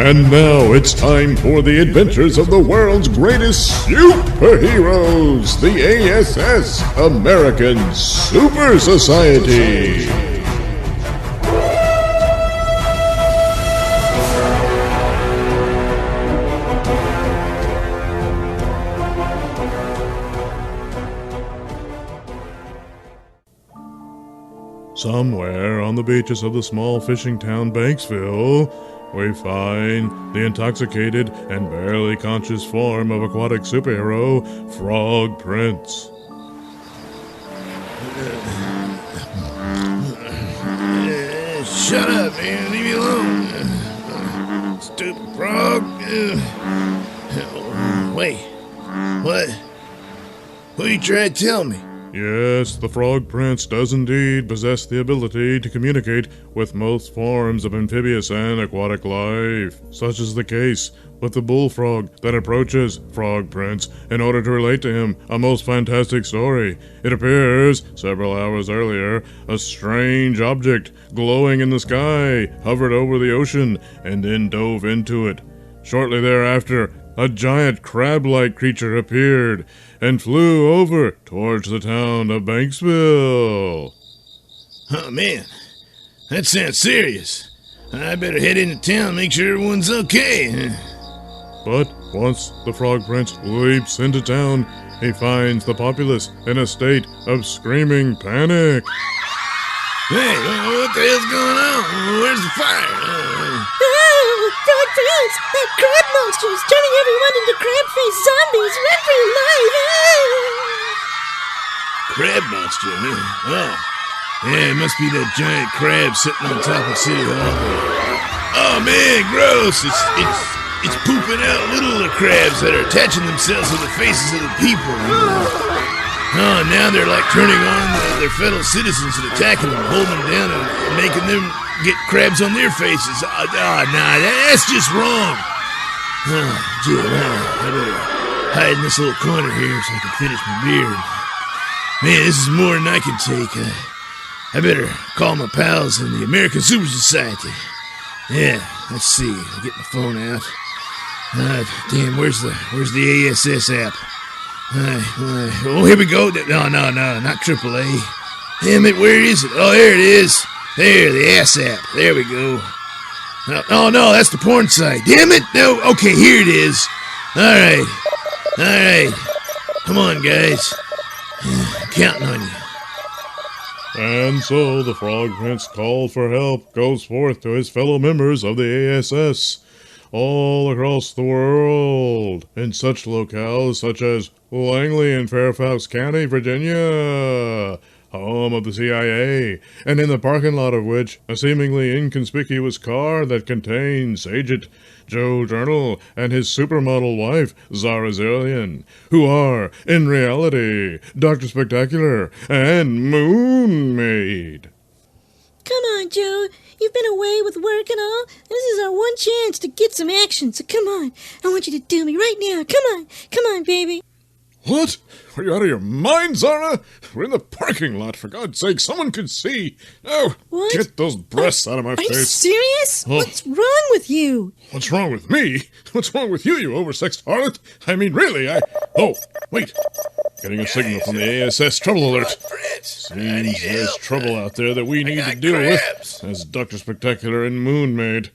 And now it's time for the adventures of the world's greatest superheroes, the ASS, American Super Society. Somewhere on the beaches of the small fishing town Banksville, we find the intoxicated and barely conscious form of aquatic superhero, Frog Prince. Shut up, man. Leave me alone. Stupid frog. Wait. What? What are you trying to tell me? Yes, the Frog Prince does indeed possess the ability to communicate with most forms of amphibious and aquatic life, such is the case with the bullfrog that approaches Frog Prince in order to relate to him a most fantastic story. It appears, several hours earlier, a strange object glowing in the sky hovered over the ocean and then dove into it. Shortly thereafter, a giant crab-like creature appeared and flew over towards the town of Banksville. Oh, man. That sounds serious. I better head into town and make sure everyone's okay. But once the Frog Prince leaps into town, he finds the populace in a state of screaming panic. Hey, what the hell's going on? Where's the fire? Frog Prince! That crab monster is turning everyone into crab-faced zombies! Run for your life! Crab monster, huh? Oh. Yeah, it must be that giant crab sitting on top of City Hall. Oh, man, gross! It's pooping out little crabs that are attaching themselves to the faces of the people. Oh, now they're like turning on their fellow citizens and attacking them, holding them down and making them get crabs on their faces. Nah, that's just wrong. Gee, I better hide in this little corner here so I can finish my beer. Man, this is more than I can take. I better call my pals in the American Super Society. Yeah, let's see. I'll get my phone out. Damn, where's the ASS app? Oh, here we go. No, not AAA. Damn it, where is it? Oh, there it is. There, the ass app. There we go. Oh, no, that's the porn site. Damn it. No, okay, here it is. All right. Come on, guys. I'm counting on you. And so the Frog Prince called for help goes forth to his fellow members of the ASS all across the world, in such locales such as Langley in Fairfax County, Virginia, home of the CIA, and in the parking lot of which a seemingly inconspicuous car that contains Agent Joe Journal and his supermodel wife, Zara Zillion, who are, in reality, Dr. Spectacular and Moon Maid. Come on, Joe. You've been away with work and all. This is our one chance to get some action, so come on. I want you to do me right now. Come on, baby. What? Are you out of your mind, Zara? We're in the parking lot, for God's sake. Someone could see. No, what? Get those breasts out of my face. Are you serious? Oh. What's wrong with you? What's wrong with me? What's wrong with you, you oversexed harlot? I mean, really, Oh, wait. Getting a signal from the ASS trouble alert. Seems there's trouble out there that we need to deal with, as Dr. Spectacular and Moon Maid.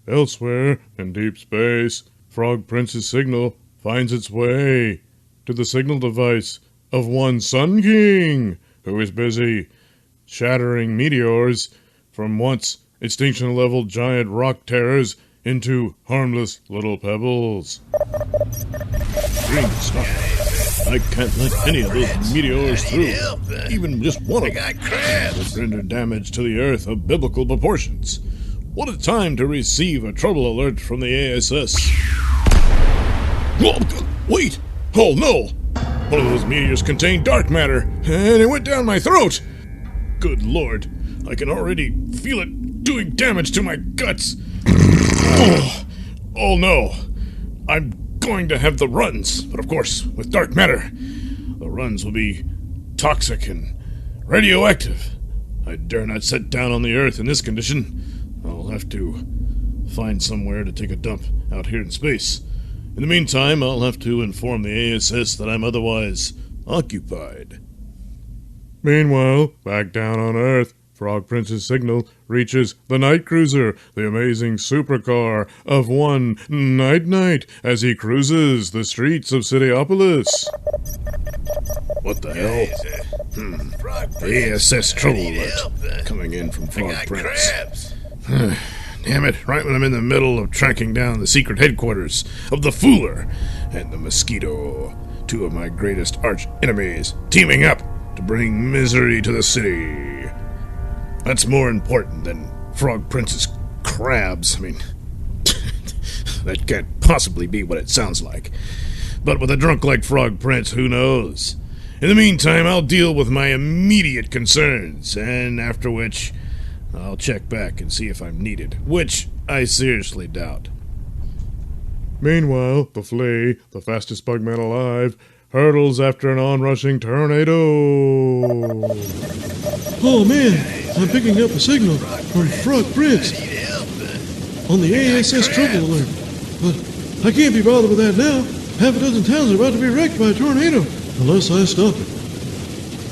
Elsewhere, in deep space, Frog Prince's signal finds its way to the signal device of one Sun King, who is busy shattering meteors from once extinction-level giant rock terrors into harmless little pebbles. Green stuff. I can't let any of those meteors through, even just one of them, would render damage to the Earth of biblical proportions. What a time to receive a trouble alert from the ASS. Oh, wait! Oh no! One of those meteors contained dark matter, and it went down my throat! Good Lord, I can already feel it doing damage to my guts! Oh no! I'm going to have the runs, but of course, with dark matter, the runs will be toxic and radioactive. I dare not set down on the Earth in this condition. I'll have to find somewhere to take a dump out here in space. In the meantime, I'll have to inform the ASS that I'm otherwise occupied. Meanwhile, back down on Earth, Frog Prince's signal reaches the night cruiser, the amazing supercar of one Night, as he cruises the streets of Cityopolis. What the hell? ASS trouble alert coming in from Frog Prince. Damn it, right when I'm in the middle of tracking down the secret headquarters of the Fooler and the Mosquito, two of my greatest arch enemies, teaming up to bring misery to the city. That's more important than Frog Prince's crabs. I mean, that can't possibly be what it sounds like. But with a drunk like Frog Prince, who knows? In the meantime, I'll deal with my immediate concerns, and after which, I'll check back and see if I'm needed, which I seriously doubt. Meanwhile, the Flea, the fastest bugman alive, hurdles after an onrushing tornado. Oh man, I'm picking up a signal from Frog Prince on the ASS trouble alert. But I can't be bothered with that now. Half a dozen towns are about to be wrecked by a tornado, unless I stop it.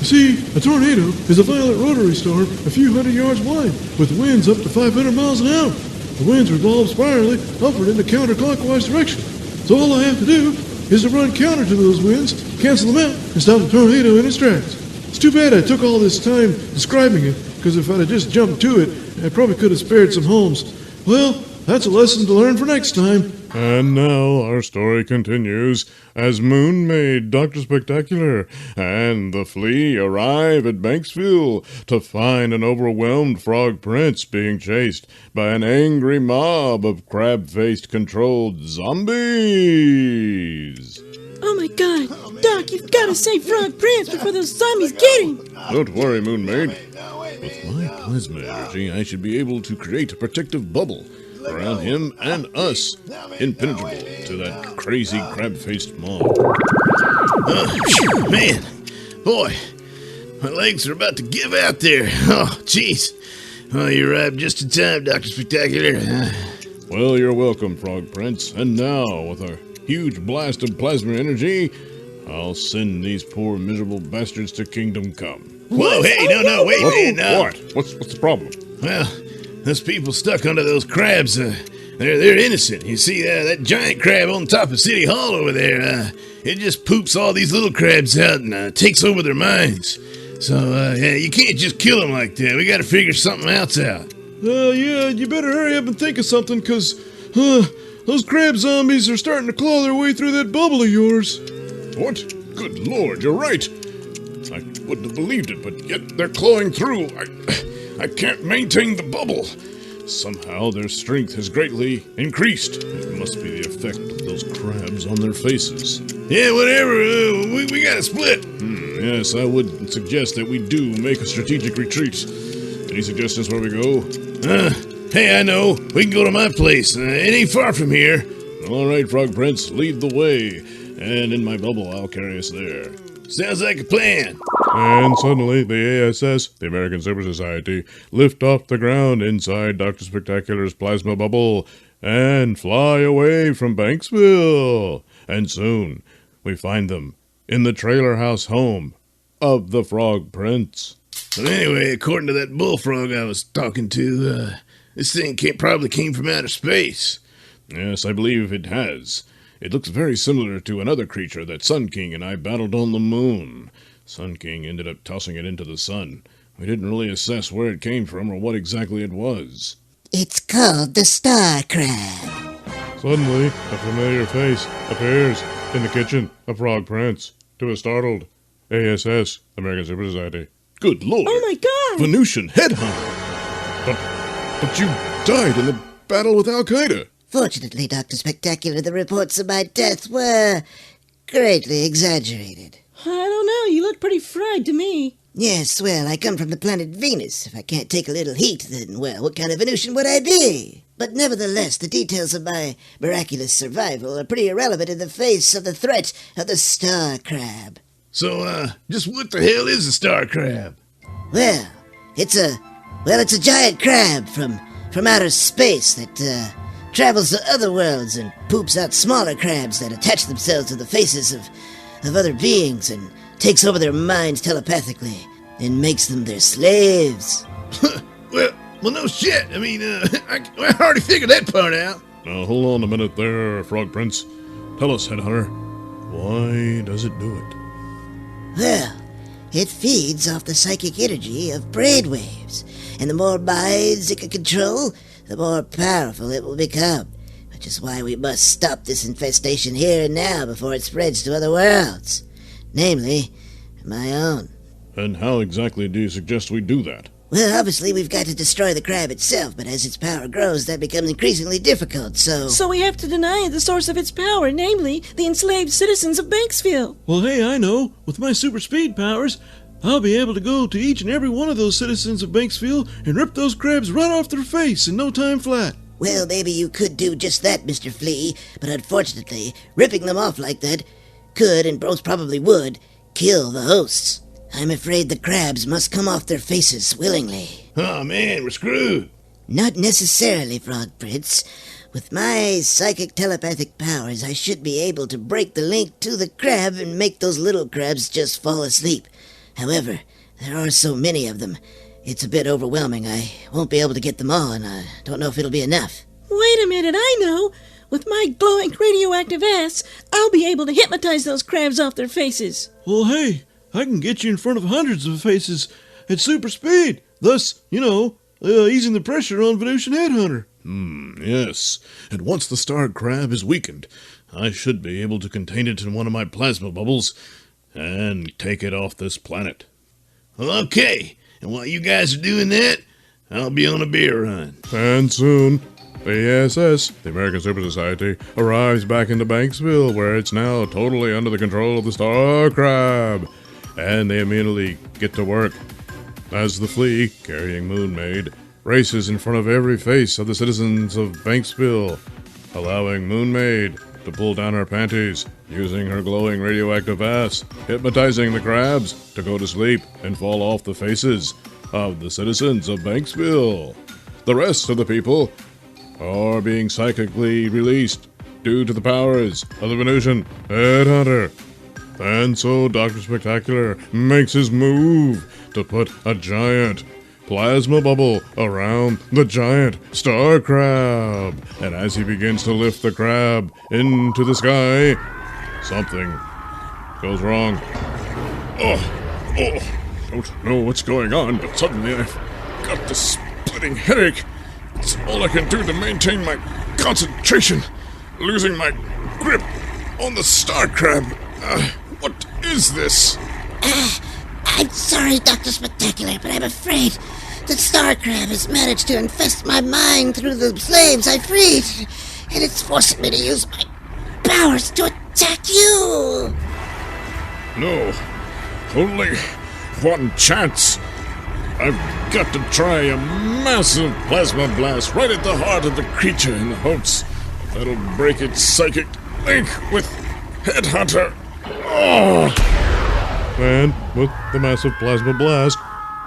You see, a tornado is a violent rotary storm a few hundred yards wide, with winds up to 500 miles an hour. The winds revolve spirally upward in the counterclockwise direction. So all I have to do is to run counter to those winds, cancel them out, and stop the tornado in its tracks. It's too bad I took all this time describing it, because if I'd have just jumped to it, I probably could have spared some homes. Well, that's a lesson to learn for next time. And now our story continues as Moon Maid, Dr. Spectacular, and the Flea arrive at Banksville to find an overwhelmed Frog Prince being chased by an angry mob of crab-faced controlled zombies. Oh my god, Doc, you've got to save Frog Prince before those zombies get him. Don't worry, Moon Maid. With my plasma energy, I should be able to create a protective bubble around him and us, impenetrable to that crazy crab-faced mob. Man, boy, my legs are about to give out there. Oh, jeez. Oh, you arrived just in time, Dr. Spectacular. Well, you're welcome, Frog Prince. And now, with a huge blast of plasma energy, I'll send these poor miserable bastards to Kingdom Come. Whoa, hey, no, wait, man, no. What? What's the problem? Well, those people stuck under those crabs, they're innocent. You see, that giant crab on top of City Hall over there, it just poops all these little crabs out and takes over their minds. So, yeah, you can't just kill them like that. We gotta figure something else out. Yeah, you better hurry up and think of something, because, those crab zombies are starting to claw their way through that bubble of yours. What? Good Lord, you're right. I wouldn't have believed it, but yet they're clawing through. I can't maintain the bubble. Somehow their strength has greatly increased. It must be the effect of those crabs on their faces. Yeah, whatever. We gotta split. Yes, I would suggest that we do make a strategic retreat. Any suggestions where we go? Hey, I know. We can go to my place. It ain't far from here. All right, Frog Prince, lead the way. And in my bubble, I'll carry us there. Sounds like a plan. And suddenly, the ASS, the American Super Society, lift off the ground inside Dr. Spectacular's plasma bubble and fly away from Banksville. And soon, we find them in the trailer house home of the Frog Prince. But anyway, according to that bullfrog I was talking to, this thing probably came from outer space. Yes, I believe it has. It looks very similar to another creature that Sun King and I battled on the moon. Sun King ended up tossing it into the sun. We didn't really assess where it came from or what exactly it was. It's called the Star Crab. Suddenly, a familiar face appears in the kitchen of Frog Prince to a startled ASS, American Super Society. Good Lord! Oh my god! Venusian headhunter! But you died in the battle with Al-Qaeda. Fortunately, Dr. Spectacular, the reports of my death were greatly exaggerated. I don't know, you look pretty fried to me. Yes, well, I come from the planet Venus. If I can't take a little heat, then, well, what kind of Venusian would I be? But nevertheless, the details of my miraculous survival are pretty irrelevant in the face of the threat of the Star Crab. So, just what the hell is a Star Crab? Well, it's a giant crab from outer space that, travels to other worlds and poops out smaller crabs that attach themselves to the faces of other beings and takes over their minds telepathically and makes them their slaves. Well, no shit. I mean, I already figured that part out. Now, hold on a minute there, Frog Prince. Tell us, Headhunter, why does it do it? Well, it feeds off the psychic energy of brainwaves, and the more minds it can control, the more powerful it will become, which is why we must stop this infestation here and now before it spreads to other worlds, namely, my own. And how exactly do you suggest we do that? Well, obviously we've got to destroy the crab itself, but as its power grows, that becomes increasingly difficult, So we have to deny the source of its power, namely, the enslaved citizens of Banksville. Well, hey, I know. With my super speed powers, I'll be able to go to each and every one of those citizens of Banksville and rip those crabs right off their face in no time flat. Well, maybe you could do just that, Mr. Flea, but unfortunately, ripping them off like that could, and most probably would, kill the hosts. I'm afraid the crabs must come off their faces willingly. Oh, man, we're screwed. Not necessarily, Frog Prince. With my psychic telepathic powers, I should be able to break the link to the crab and make those little crabs just fall asleep. However, there are so many of them. It's a bit overwhelming. I won't be able to get them all, and I don't know if it'll be enough. Wait a minute, I know. With my glowing radioactive ass, I'll be able to hypnotize those crabs off their faces. Well, hey, I can get you in front of hundreds of faces at super speed, thus, easing the pressure on Venusian Headhunter. Yes. And once the star crab is weakened, I should be able to contain it in one of my plasma bubbles and take it off this planet. Well, okay. And while you guys are doing that, I'll be on a beer run. And soon, the ASS, the American Super Society, arrives back into Banksville, where it's now totally under the control of the star crab. And they immediately get to work. As the flea, carrying Moon Maid, races in front of every face of the citizens of Banksville, allowing Moon Maid to pull down her panties, using her glowing radioactive ass, hypnotizing the crabs to go to sleep and fall off the faces of the citizens of Banksville. The rest of the people are being psychically released due to the powers of the Venusian Headhunter. And so Dr. Spectacular makes his move to put a giant plasma bubble around the giant star crab. And as he begins to lift the crab into the sky, something goes wrong. Don't know what's going on, but suddenly I've got this splitting headache. It's all I can do to maintain my concentration, losing my grip on the star crab. What is this? I'm sorry, Dr. Spectacular, but I'm afraid the star crab has managed to infest my mind through the slaves I freed, and it's forcing me to use my powers to attack you. No, only one chance. I've got to try a massive plasma blast right at the heart of the creature in the hopes that'll break its psychic link with Headhunter. And with the massive plasma blast,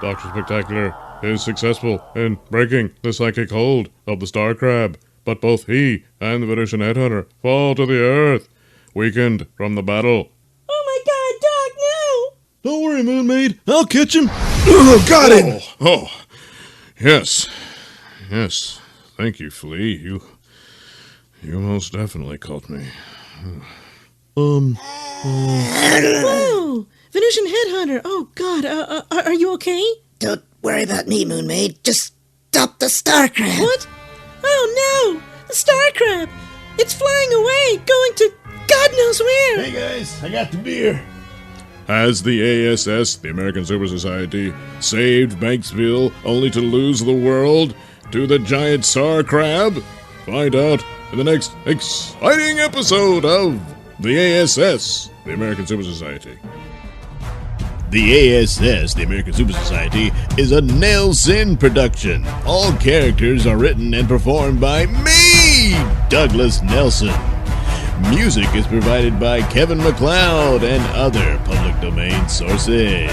Dr. Spectacular is successful in breaking the psychic hold of the star crab, but both he and the Venusian Headhunter fall to the earth, weakened from the battle. Oh my God, Doc, no! Don't worry, Moon Maid. I'll catch him. Got him! Yes. Thank you, Flea. You most definitely caught me. Whoa! Venusian Headhunter! Oh, God, are you okay? Don't worry about me, Moon Maid. Just stop the star crab. What? Oh, no! The star crab! It's flying away, going to God knows where! Hey, guys, I got the beer. As the ASS, the American Super Society, saved Banksville only to lose the world to the giant star crab? Find out in the next exciting episode of the ASS, the American Super Society. The ASS, the American Super Society, is a Nailsin production. All characters are written and performed by me, Douglas Nelson. Music is provided by Kevin MacLeod and other public domain sources.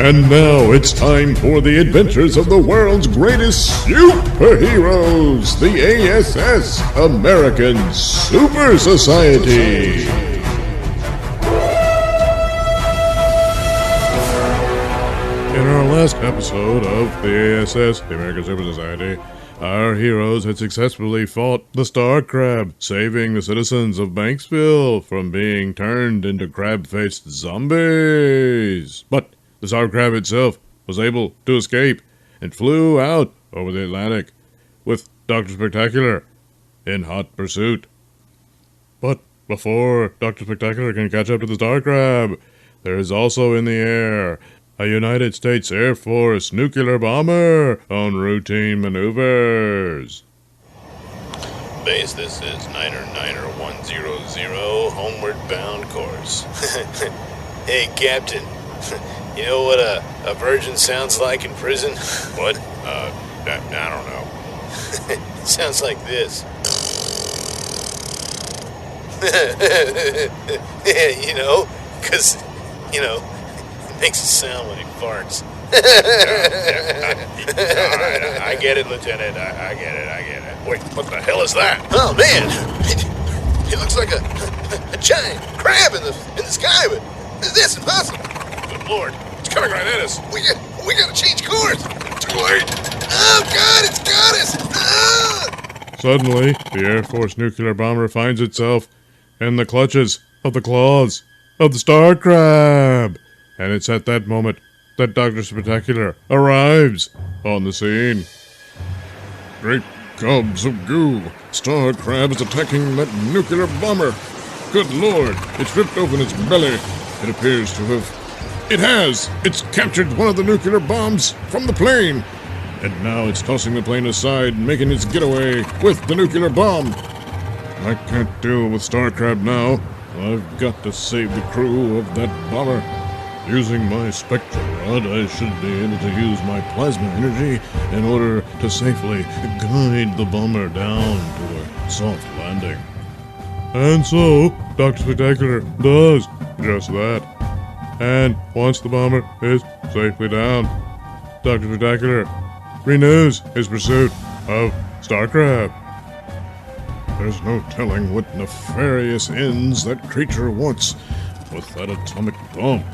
And now it's time for the adventures of the world's greatest superheroes, the ASS, American Super Society. In our last episode of the ASS, the American Super Society, our heroes had successfully fought the Star Crab, saving the citizens of Banksville from being turned into crab-faced zombies. But the Star Crab itself was able to escape and flew out over the Atlantic with Dr. Spectacular in hot pursuit. But before Dr. Spectacular can catch up to the Star Crab, there is also in the air a United States Air Force nuclear bomber on routine maneuvers. Base, this is Niner 100, homeward bound course. Hey, Captain, you know what a virgin sounds like in prison? What? I don't know. It sounds like this. You know, 'cause, you know, makes a sound when he farts. I get it, Lieutenant. I get it. Wait, what the hell is that? Oh, man. It looks like a giant crab in the sky, but that's impossible. Good Lord, it's coming right at us. We gotta change course. Too late. Oh, God, it's got us. Ah! Suddenly, the Air Force nuclear bomber finds itself in the clutches of the claws of the Star Crab. And it's at that moment that Dr. Spectacular arrives on the scene. Great gobs of goo! Star Crab is attacking that nuclear bomber! Good Lord! It's ripped open its belly. It appears to have... It has! It's captured one of the nuclear bombs from the plane! And now it's tossing the plane aside, making its getaway with the nuclear bomb! I can't deal with Star Crab now. I've got to save the crew of that bomber. Using my spectral rod, I should be able to use my plasma energy in order to safely guide the bomber down to a soft landing. And so, Dr. Spectacular does just that. And once the bomber is safely down, Dr. Spectacular renews his pursuit of Star Crab. There's no telling what nefarious ends that creature wants with that atomic bomb.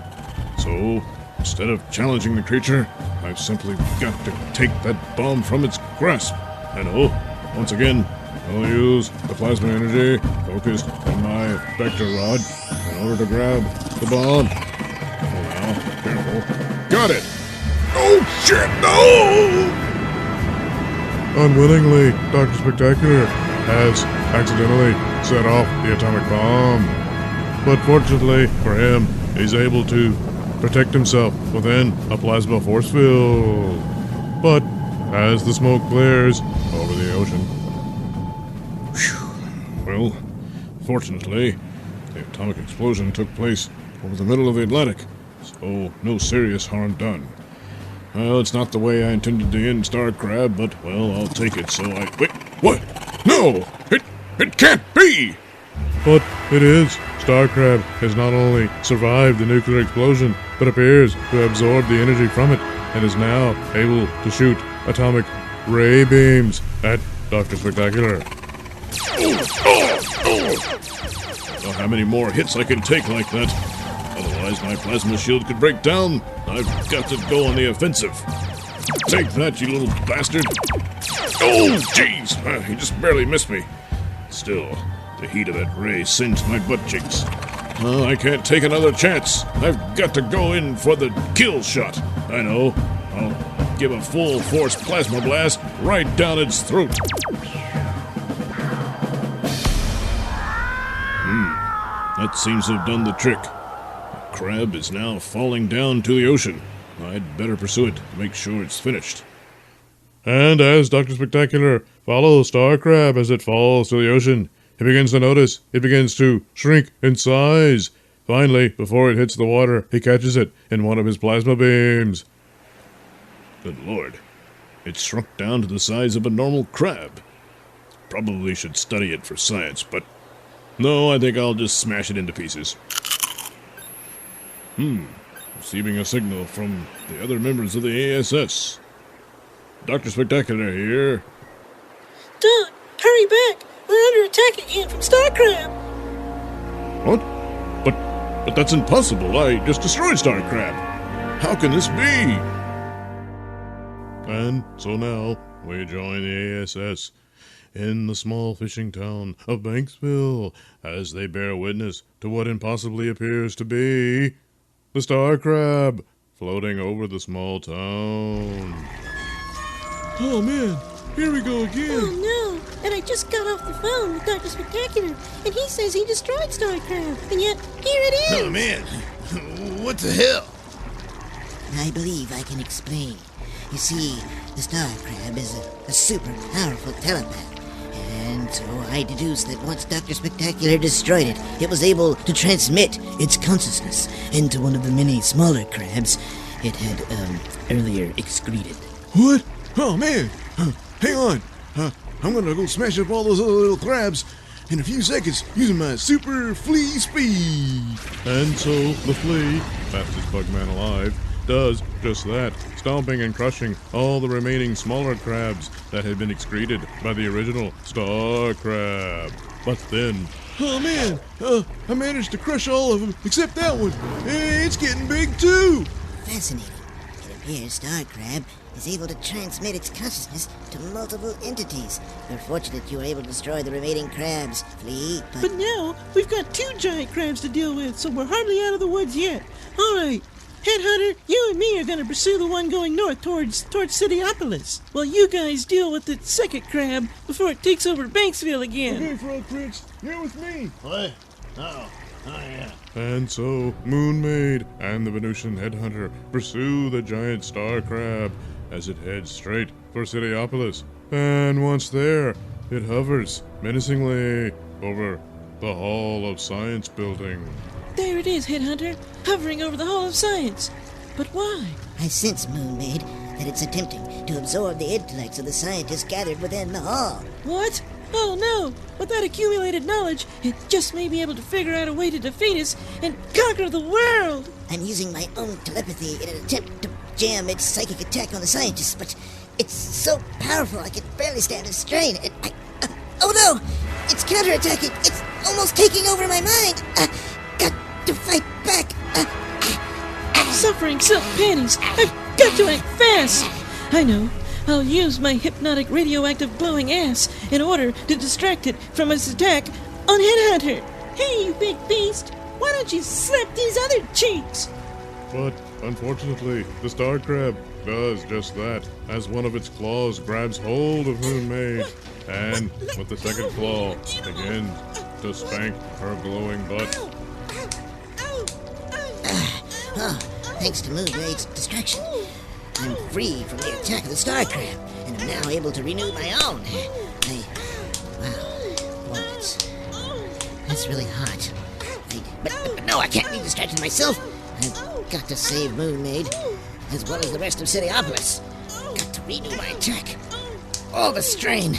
So, instead of challenging the creature, I've simply got to take that bomb from its grasp. And once again, I'll use the plasma energy focused on my vector rod in order to grab the bomb. Oh, now, careful. Got it! Oh, shit, no! Unwillingly, Dr. Spectacular has accidentally set off the atomic bomb. But fortunately for him, he's able to protect himself within a plasma force field. But as the smoke clears over the ocean, well, fortunately, the atomic explosion took place over the middle of the Atlantic, so no serious harm done. Well, it's not the way I intended to end Star Crab, but, well, I'll take it, so I... Wait, what? No! It can't be! But it is. Star Crab has not only survived the nuclear explosion, but appears to have absorbed the energy from it, and is now able to shoot atomic ray beams at Dr. Spectacular. Well, how many more hits I can take like that? Otherwise my plasma shield could break down. I've got to go on the offensive. Take that, you little bastard. Oh, jeez! He just barely missed me. Still, the heat of that ray singed my butt cheeks. I can't take another chance. I've got to go in for the kill shot. I know. I'll give a full force plasma blast right down its throat. That seems to have done the trick. The crab is now falling down to the ocean. I'd better pursue it to make sure it's finished. And as Dr. Spectacular follows Star Crab as it falls to the ocean, he begins to notice it begins to shrink in size. Finally, before it hits the water, he catches it in one of his plasma beams. Good Lord, it's shrunk down to the size of a normal crab. Probably should study it for science, but no, I think I'll just smash it into pieces. receiving a signal from the other members of the ASS. Dr. Spectacular here. Doug, hurry back. We're under attack again from Star Crab. What? But that's impossible. I just destroyed Star Crab. How can this be? And so now we join the ASS in the small fishing town of Banksville as they bear witness to what impossibly appears to be the Star Crab floating over the small town. Oh man, here we go again. Oh no! And I just got off the phone with Dr. Spectacular, and he says he destroyed Star Crab, and yet here it is! Oh, man. What the hell? I believe I can explain. You see, the Star Crab is a super powerful telepath. And so I deduced that once Dr. Spectacular destroyed it, it was able to transmit its consciousness into one of the many smaller crabs it had earlier excreted. What? Oh man, hang on. I'm gonna go smash up all those other little crabs in a few seconds using my super flea speed. And so the flea, fastest bugman alive, does just that, stomping and crushing all the remaining smaller crabs that had been excreted by the original Star Crab. But then... Oh man, I managed to crush all of them except that one. Hey, it's getting big too. Fascinating. It appears Star Crab is able to transmit its consciousness to multiple entities. We're fortunate you were able to destroy the remaining crabs, Flea, But now, we've got 2 giant crabs to deal with, so we're hardly out of the woods yet. Alright, Headhunter, you and me are gonna pursue the one going north towards Cityopolis, while you guys deal with the second crab before it takes over Banksville again. Okay, Frog Prince, you're with me. What? Oh, yeah. And so, Moon Maid and the Venusian headhunter pursue the giant star crab as it heads straight for Cityopolis. And once there, it hovers menacingly over the Hall of Science building. There it is, Headhunter, hovering over the Hall of Science. But why? I sense, Moon Maid, that it's attempting to absorb the intellects of the scientists gathered within the hall. What? Oh no! With that accumulated knowledge, it just may be able to figure out a way to defeat us and conquer the world! I'm using my own telepathy in an attempt to jam its psychic attack on the scientists, but it's so powerful I can barely stand the strain. Oh no! It's counterattacking! It's almost taking over my mind! Got to fight back! Suffering silk panties! I've got to act fast! I know. I'll use my hypnotic radioactive blowing ass in order to distract it from its attack on Headhunter. Hey, you big beast! Why don't you slap these other cheeks? But, unfortunately, the star crab does just that, as one of its claws grabs hold of Moon Maid, and, with the second claw, begins to spank her glowing butt. Thanks to Moon Maid's distraction, I'm free from the attack of the Star Crab, and am now able to renew my own. Wow, that's really hot. But no, I can't be distracted myself. I've got to save Moon Maid, as well as the rest of Cityopolis. Got to renew my attack. All the strain.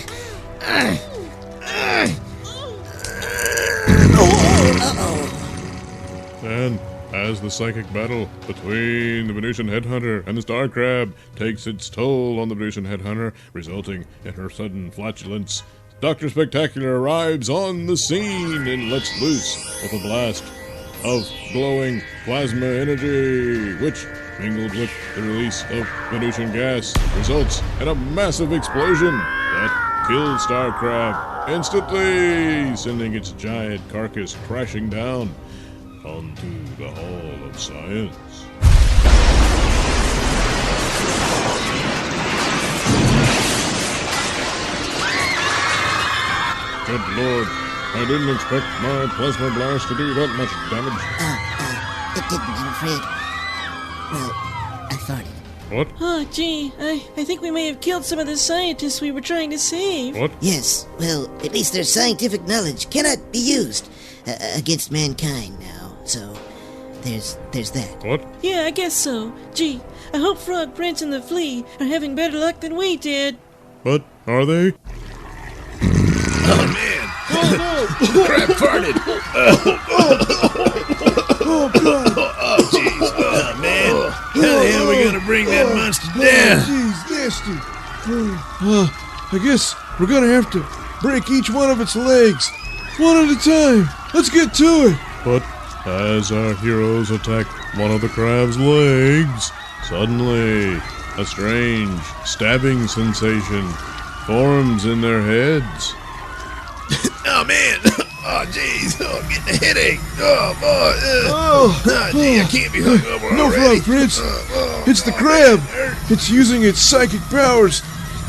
And as the psychic battle between the Venusian headhunter and the star crab takes its toll on the Venusian headhunter, resulting in her sudden flatulence, Dr. Spectacular arrives on the scene and lets loose with a blast of glowing plasma energy, which, mingled with the release of Venusian gas, results in a massive explosion that kills Star Crab instantly, sending its giant carcass crashing down onto the Hall of Science. Good Lord, I didn't expect my plasma blast to do that much damage. It didn't, I'm afraid. Well, I farted. What? Oh, gee, I think we may have killed some of the scientists we were trying to save. What? Yes, well, at least their scientific knowledge cannot be used against mankind now, so there's that. What? Yeah, I guess so. Gee, I hope Frog Prince and the Flea are having better luck than we did. But are they? Oh, man. Crab farted. Oh, jeez. Oh, man. down. Jeez, nasty. I guess we're gonna have to break each one of its legs, one at a time. Let's get to it. But as our heroes attack one of the crab's legs, suddenly a strange stabbing sensation forms in their heads. Oh, man. Oh, jeez. Oh, I'm getting a headache. Oh, boy. Gee, I can't be hungover No already. problem, Prince. It's the crab. It's using its psychic powers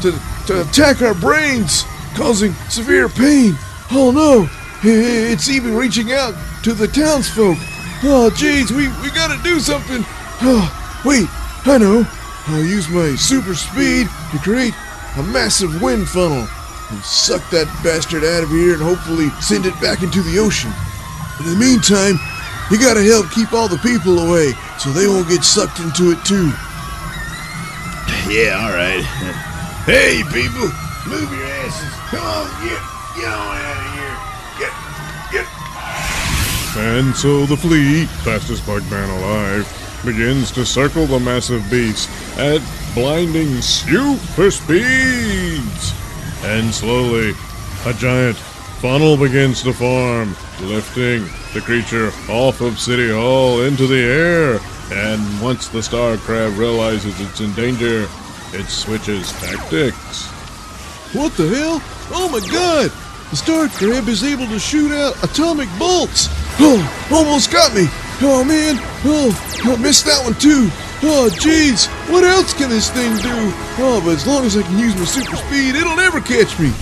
to attack our brains, causing severe pain. Oh, no. It's even reaching out to the townsfolk. Oh, jeez, we gotta do something. Oh, wait, I know. I'll use my super speed to create a massive wind funnel and suck that bastard out of here and hopefully send it back into the ocean. But in the meantime, you gotta help keep all the people away so they won't get sucked into it too. Yeah, all right. Hey, people, move your asses. Come on, get on out of here. Get. And so the flea, fastest bug man alive, begins to circle the massive beast at blinding super speeds. And slowly, a giant funnel begins to form, lifting the creature off of City Hall into the air. And once the star crab realizes it's in danger, it switches tactics. What the hell? Oh my god! The star crab is able to shoot out atomic bolts! Oh, almost got me! Oh man! Oh, I missed that one too! Oh jeez! What else can this thing do? Oh, but as long as I can use my super speed, it'll never catch me!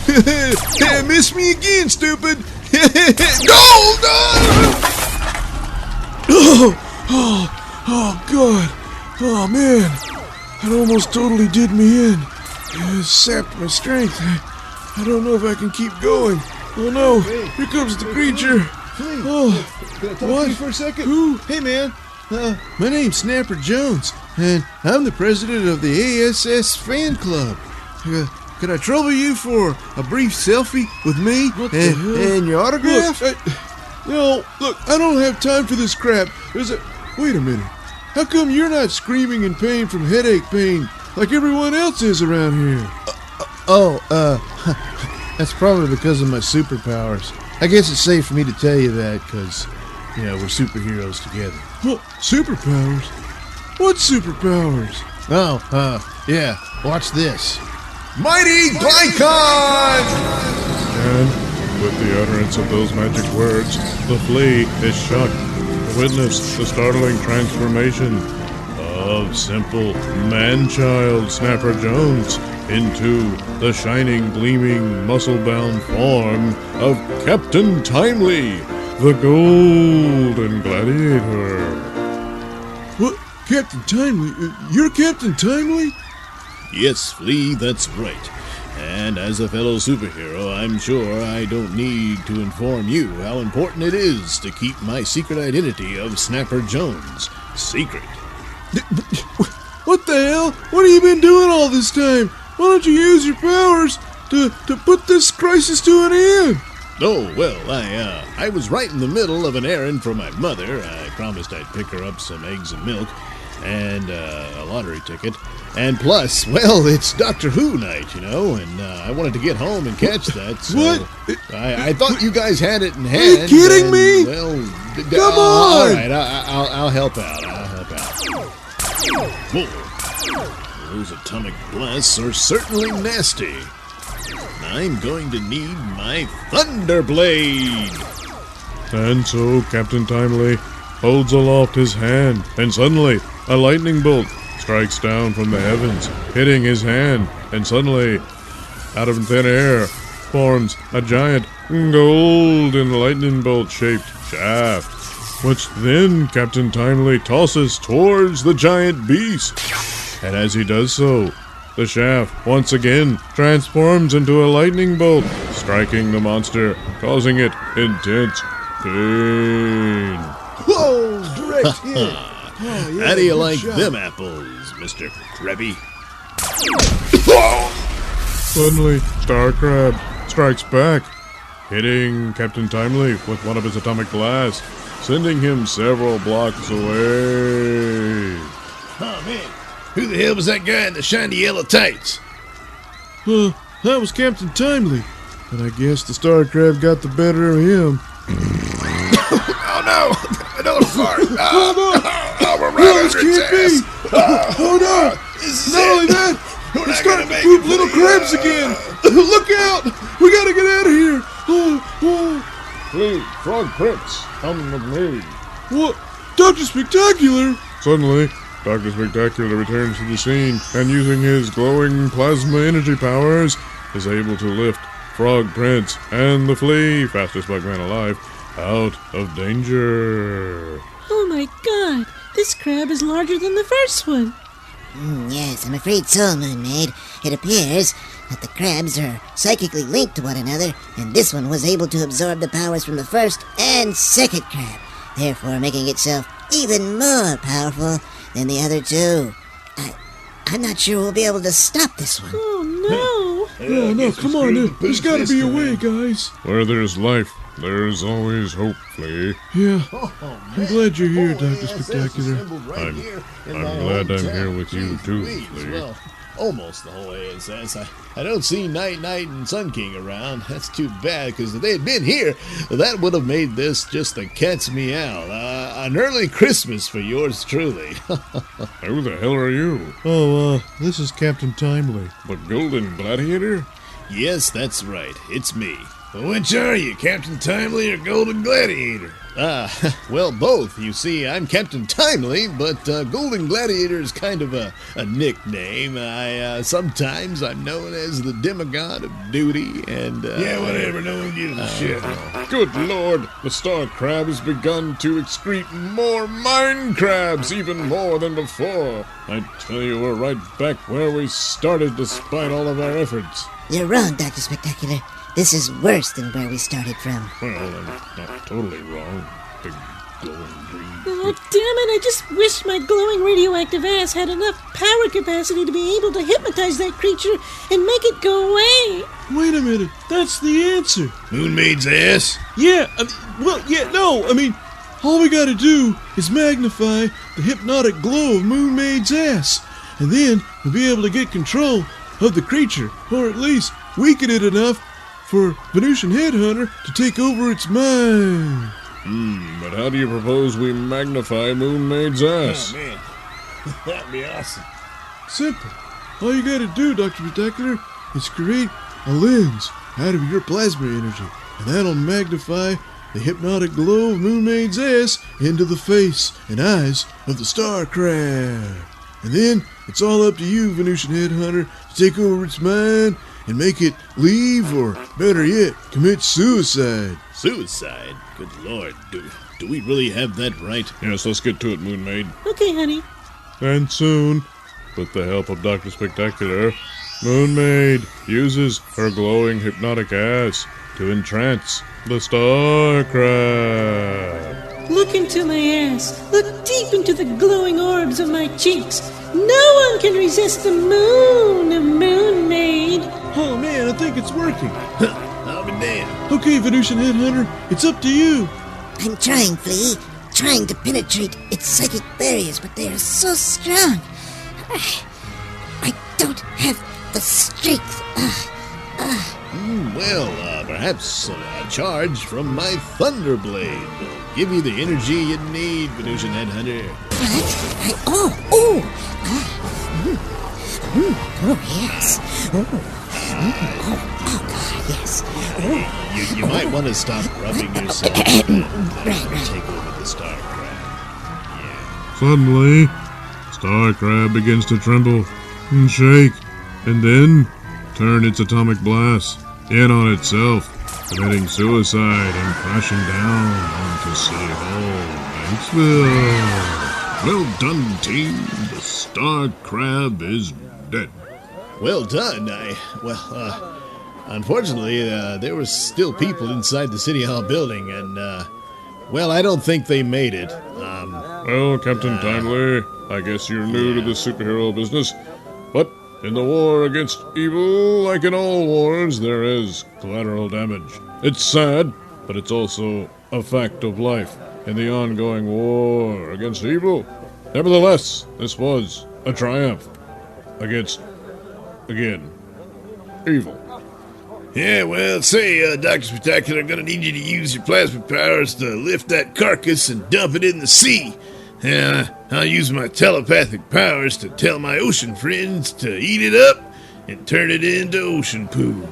Miss me again, stupid! No! Oh god! Oh man! That almost totally did me in. It sapped my strength. I don't know if I can keep going. Oh no! Here comes the creature. Flea, Oh, can I talk what? to you for a second? Who? Hey, man. My name's Snapper Jones, and I'm the president of the ASS fan club. Could I trouble you for a brief selfie with me and your autograph? Look, I don't have time for this crap. Wait a minute. How come you're not screaming in pain from headache pain like everyone else is around here? That's probably because of my superpowers. I guess it's safe for me to tell you that because, we're superheroes together. What? Superpowers? What superpowers? Yeah, watch this. Mighty Glycon! And with the utterance of those magic words, the flea is shocked to witness the startling transformation of simple man-child Snapper Jones into the shining, gleaming, muscle-bound form of Captain Timely, the Golden Gladiator. What? Captain Timely? You're Captain Timely? Yes, Flea, that's right. And as a fellow superhero, I'm sure I don't need to inform you how important it is to keep my secret identity of Snapper Jones secret. What the hell? What have you been doing all this time? Why don't you use your powers to put this crisis to an end? Oh, well, I was right in the middle of an errand for my mother. I promised I'd pick her up some eggs and milk and a lottery ticket. And plus, well, it's Doctor Who night, and I wanted to get home and catch that, so What? I thought you guys had it in hand. Are you kidding and, me? Well, Come all on! right, I'll help out. Whoa. Those atomic blasts are certainly nasty. I'm going to need my Thunder Blade. And so Captain Timely holds aloft his hand, and suddenly a lightning bolt strikes down from the heavens, hitting his hand, and suddenly, out of thin air, forms a giant golden lightning bolt-shaped shaft, which then Captain Timely tosses towards the giant beast. And as he does so, the shaft once again transforms into a lightning bolt, striking the monster, causing it intense pain. Whoa! Direct hit! Oh, yeah, How do you good like shot. them apples, Mr. Krabby? Suddenly, Star Crab strikes back, hitting Captain Timely with one of his atomic blasts, sending him several blocks away. Oh, man. Who the hell was that guy in the shiny yellow tights? That was Captain Timely. And I guess the star crab got the better of him. Oh no! Another fart! Oh no! We're right No, this under its can't be! ass. Oh no! This is Not it. only that, We're it's not starting gonna to make poop it, little Flea. crabs again! Look out! We gotta get out of here! Oh. Flea, Frog Prince, come with me. What? Dr. Spectacular? Suddenly, Dr. Spectacular returns to the scene and using his glowing plasma energy powers is able to lift Frog Prince and the Flea, fastest bugman alive, out of danger. Oh my god, this crab is larger than the first one. Yes, I'm afraid so, Moon Maid. It appears that the crabs are psychically linked to one another, and this one was able to absorb the powers from the first and second crab, therefore making itself even more powerful than the other two. I'm not sure we'll be able to stop this one. Oh no. Oh no, come on, there's gotta be a way, guys. Where there's life, there's always hope, Flea. Yeah, I'm glad you're here, Dr. Spectacular. I'm glad I'm here with you too, Flea. Well, almost the whole ASS. I don't see Night Knight and Sun King around. That's too bad, because if they had been here, that would have made this just the cat's meow. An early Christmas for yours truly. Who the hell are you? Oh, this is Captain Timely. The Golden Gladiator? Yes, that's right. It's me. Which are you, Captain Timely or Golden Gladiator? Well, both. You see, I'm Captain Timely, but Golden Gladiator is kind of a nickname. Sometimes I'm known as the demigod of duty, and Yeah, whatever, no one gives a shit. Good lord, the star crab has begun to excrete more mine crabs, even more than before. I tell you, we're right back where we started despite all of our efforts. You're wrong, Dr. Spectacular. This is worse than where we started from. Well, I'm not totally wrong. Big glowing green. Oh, damn it, I just wish my glowing radioactive ass had enough power capacity to be able to hypnotize that creature and make it go away. Wait a minute, that's the answer. Moon Maid's ass. Yeah, all we gotta do is magnify the hypnotic glow of Moon Maid's ass, and then we'll be able to get control of the creature, or at least weaken it enough for Venusian Headhunter to take over its mind. But how do you propose we magnify Moon Maid's ass? Oh, man. That'd be awesome. Simple. All you gotta do, Dr. Spectacular, is create a lens out of your plasma energy, and that'll magnify the hypnotic glow of Moon Maid's ass into the face and eyes of the star crab. And then it's all up to you, Venusian Headhunter, to take over its mind and make it leave, or better yet, commit suicide. Suicide? Good lord. Do we really have that right? Yes, let's get to it, Moon Maid. Okay, honey. And soon, with the help of Dr. Spectacular, Moon Maid uses her glowing hypnotic ass to entrance the star crab. Look into my ass. Look deep into the glowing orbs of my cheeks. No one can resist the moon of Moon Maid. Oh man, I think it's working. I'll be damned. Okay, Venusian Headhunter, it's up to you. I'm trying, Flea. Trying to penetrate its psychic barriers, but they are so strong. I don't have the strength. Perhaps a charge from my Thunderblade will give you the energy you need, Venusian Headhunter. Yes. God, yes. You might want to stop rubbing yourself. Take over the star crab. Suddenly, Star Crab begins to tremble and shake, and then turn its atomic blast in on itself, committing suicide and crashing down onto City Hall, Banksville. Well done, team. The Star Crab is dead. Well done. Unfortunately, there were still people inside the City Hall building, and, I don't think they made it. Well, Captain Timely, I guess you're new to the superhero business, but in the war against evil, like in all wars, there is collateral damage. It's sad, but it's also a fact of life in the ongoing war against evil. Nevertheless, this was a triumph. against, again, evil. Yeah, well, say, Dr. Spectacular, I'm gonna need you to use your plasma powers to lift that carcass and dump it in the sea. I'll use my telepathic powers to tell my ocean friends to eat it up and turn it into ocean poo.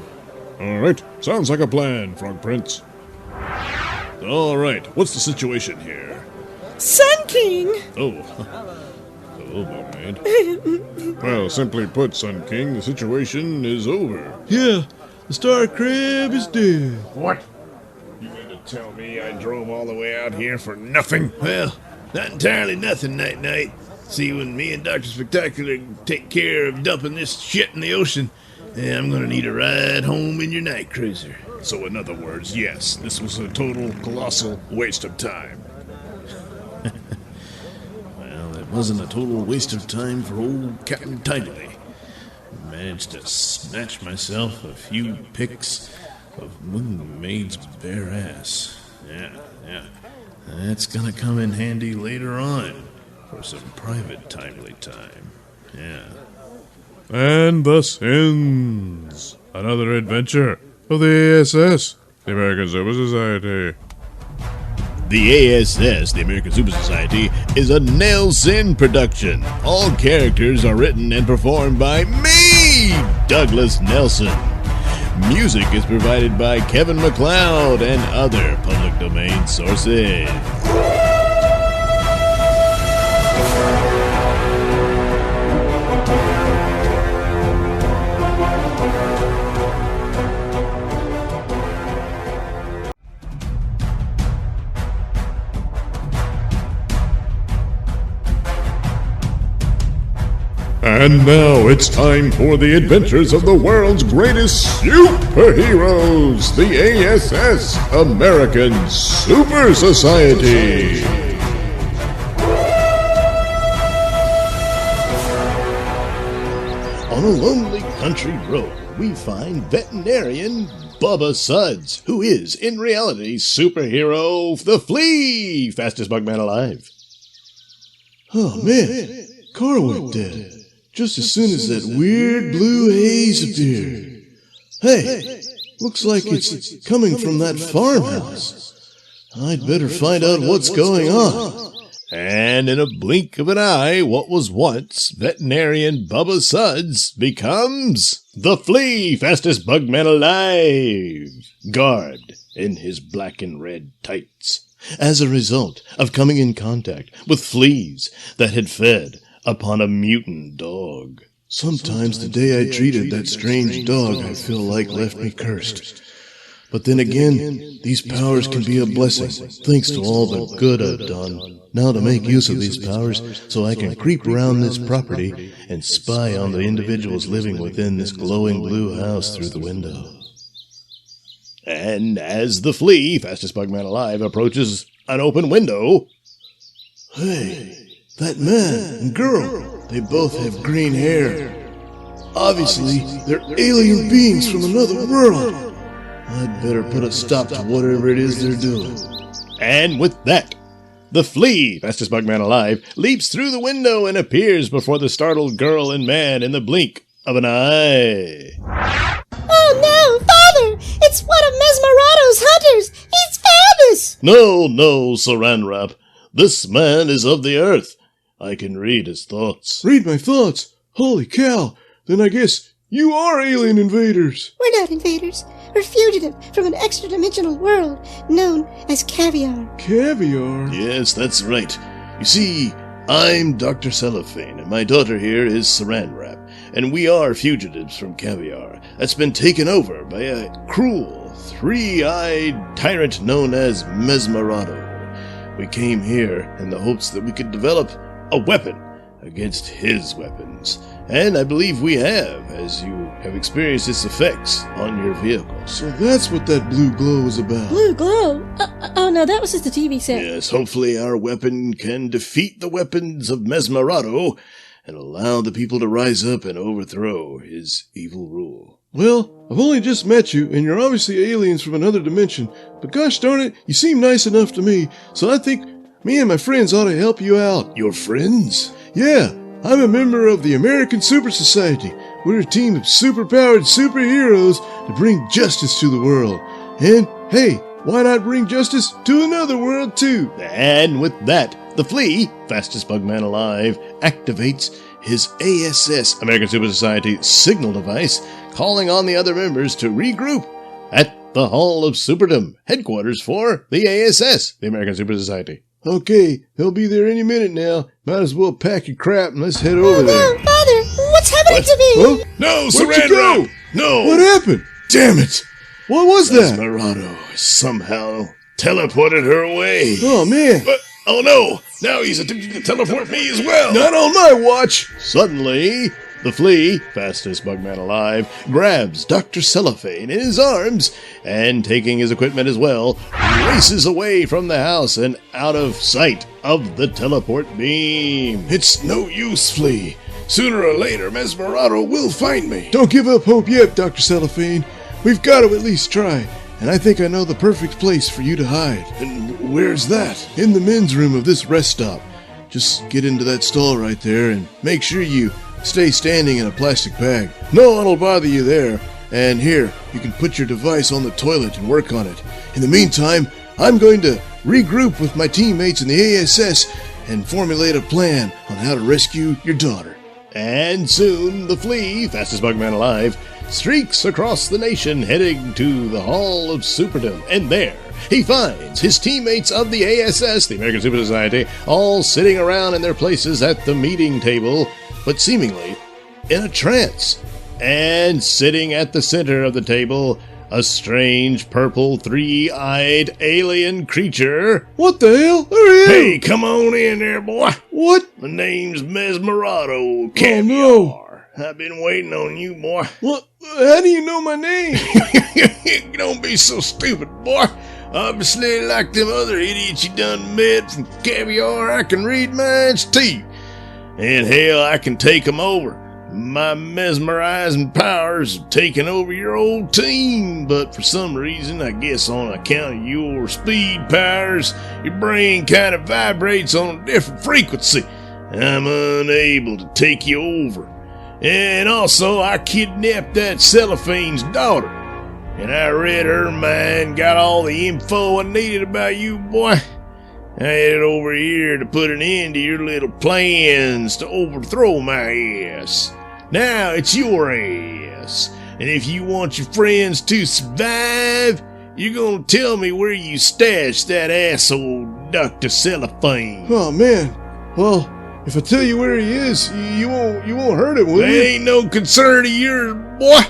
All right, sounds like a plan, Frog Prince. All right, what's the situation here? Sun King! Oh, hello, mermaid. Well, simply put, Sun King, the situation is over. Yeah, the star crab is dead. What? You mean to tell me I drove all the way out here for nothing? Well, not entirely nothing, Night-Night. See, when me and Dr. Spectacular take care of dumping this shit in the ocean, I'm gonna need a ride home in your night cruiser. So in other words, yes, this was a total, colossal waste of time. Well, it wasn't a total waste of time for old Captain Tidily. Managed to snatch myself a few pics of Moon Maid's bare ass. Yeah. That's gonna come in handy later on for some private timely time. Yeah. And thus ends another adventure of the ASS, the American Super Society. The ASS, the American Super Society, is a Nailsin production. All characters are written and performed by me, Douglas Nelson. Music is provided by Kevin MacLeod and other public domain sources. And now it's time for the adventures of the world's greatest superheroes, the ASS, American Super Society. On a lonely country road, we find veterinarian Bubba Suds, who is, in reality, superhero the Flea, fastest bugman alive. Oh man, car went dead just as soon as that weird blue haze appeared. Hey, looks like it's coming from that farmhouse. I'd better find out what's going on. And in a blink of an eye, what was once veterinarian Bubba Suds becomes the Flea, fastest bugman alive, garbed in his black and red tights, as a result of coming in contact with fleas that had fed upon a mutant dog. Sometimes the day I treated that strange dog, I feel like left me cursed. But then again, these powers can be a blessing, thanks to all the good I've done. Now to make use of these powers, so I can creep around this property and spy on the individuals living within this glowing blue house through the window. And as the Flea, fastest bugman alive, approaches an open window... Hey, that man and girl, they both have green hair. Obviously, they're alien beings from another world. I'd better put a stop to whatever it is they're doing. And with that, the Flea, fastest bugman alive, leaps through the window and appears before the startled girl and man in the blink of an eye. Oh no, Father! It's one of Mesmerado's hunters! He's found us! No, Saran Wrap. This man is of the earth. I can read his thoughts. Read my thoughts? Holy cow! Then I guess you are alien invaders. We're not invaders. We're fugitive from an extra-dimensional world known as Caviar. Caviar? Yes, that's right. You see, I'm Dr. Cellophane, and my daughter here is Saran Wrap, and we are fugitives from Caviar that's been taken over by a cruel, three-eyed tyrant known as Mesmerado. We came here in the hopes that we could develop a weapon against his weapons. And I believe we have, as you have experienced its effects on your vehicle. So that's what that blue glow is about. Blue glow? Oh no, that was just a TV set. Yes, hopefully our weapon can defeat the weapons of Mesmerado and allow the people to rise up and overthrow his evil rule. Well, I've only just met you, and you're obviously aliens from another dimension, but gosh darn it, you seem nice enough to me, so I think me and my friends ought to help you out. Your friends? Yeah, I'm a member of the American Super Society. We're a team of superpowered superheroes to bring justice to the world. And, hey, why not bring justice to another world, too? And with that, the Flea, fastest bugman alive, activates his ASS, American Super Society, signal device, calling on the other members to regroup at the Hall of Superdom, headquarters for the ASS, the American Super Society. Okay, they'll be there any minute now. Might as well pack your crap and let's head over there. No, Father, what's happening to me? Huh? No, Where'd surrender! you go? No! What happened? Damn it! What was that? Desperado somehow teleported her away. Oh, man. But, oh no! Now he's attempting to teleport me as well! Not on my watch. Suddenly, the Flea, fastest bugman alive, grabs Dr. Cellophane in his arms and, taking his equipment as well, races away from the house and out of sight of the teleport beam. It's no use, Flea. Sooner or later, Mesmerado will find me. Don't give up hope yet, Dr. Cellophane. We've got to at least try. And I think I know the perfect place for you to hide. And where's that? In the men's room of this rest stop. Just get into that stall right there and make sure you stay standing in a plastic bag. No one will bother you there. And here, you can put your device on the toilet and work on it. In the meantime, I'm going to regroup with my teammates in the ASS and formulate a plan on how to rescue your daughter. And soon, the Flea, fastest bugman alive, streaks across the nation heading to the Hall of Superdom. And there, he finds his teammates of the ASS, the American Super Society, all sitting around in their places at the meeting table, but seemingly in a trance. And sitting at the center of the table, a strange purple three-eyed alien creature. What the hell? Who are you? Hey, come on in there, boy. What? My name's Mesmerado Caviar. Oh, no. I've been waiting on you, boy. What? How do you know my name? Don't be so stupid, boy. Obviously, like them other idiots you done met from Caviar, I can read minds too. And hell, I can take 'em over. My mesmerizing powers have taken over your old team, but for some reason, I guess on account of your speed powers, your brain kind of vibrates on a different frequency. I'm unable to take you over. And also, I kidnapped that Cellophane's daughter. And I read her mind, got all the info I needed about you, boy. I headed over here to put an end to your little plans to overthrow my ass. Now it's your ass. And if you want your friends to survive, you're gonna tell me where you stashed that asshole Dr. Cellophane. Oh, man. Well, if I tell you where he is, you won't hurt him, will That you? ain't no concern of yours, boy.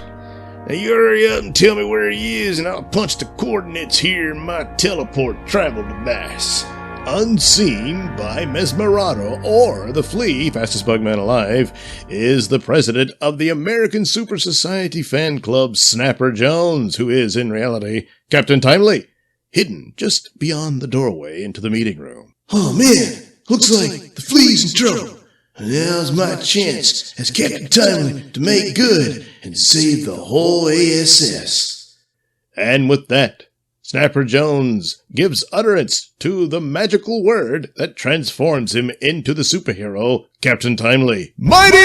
Now you hurry up and tell me where he is, and I'll punch the coordinates here in my teleport travel device. Unseen by Mesmerado or the Flea, fastest bugman alive, is the president of the American Super Society fan club, Snapper Jones, who is, in reality, Captain Timely, hidden just beyond the doorway into the meeting room. Oh, man. Looks like the Flea's in trouble. And now's my chance as Captain Timely to make good and save the whole ASS. And with that, Snapper Jones gives utterance to the magical word that transforms him into the superhero, Captain Timely. Mighty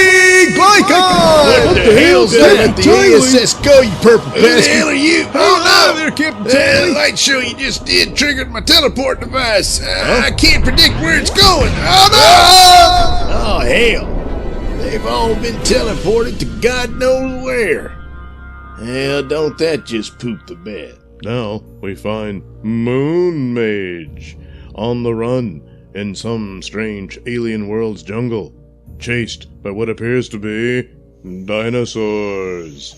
Glycon! What the hell's that? Let the Timely? ASS go, you purple Who the bastard! hell are you? Oh, no, there, Captain That Timely. light show you just did triggered my teleport device. I can't predict where it's going. Oh, no! Oh, hell. They've all been teleported to God knows where. Hell, don't that just poop the bed? Now we find Moon Mage on the run in some strange alien world's jungle, chased by what appears to be dinosaurs.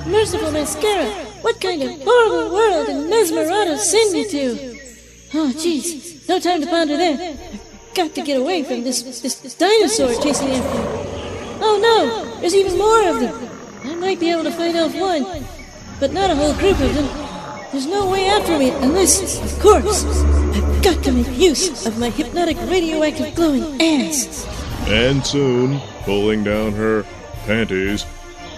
Merciful mascara! What kind of horrible world did Mesmerado send me to? Oh, jeez. No time to ponder that. I've got to get away from this dinosaur chasing after me. Oh no! There's even more of them! I might be able to fight off one, but not a whole group of them. There's no way out for me unless, of course, I've got to make use of my hypnotic radioactive glowing ass. And soon, pulling down her panties,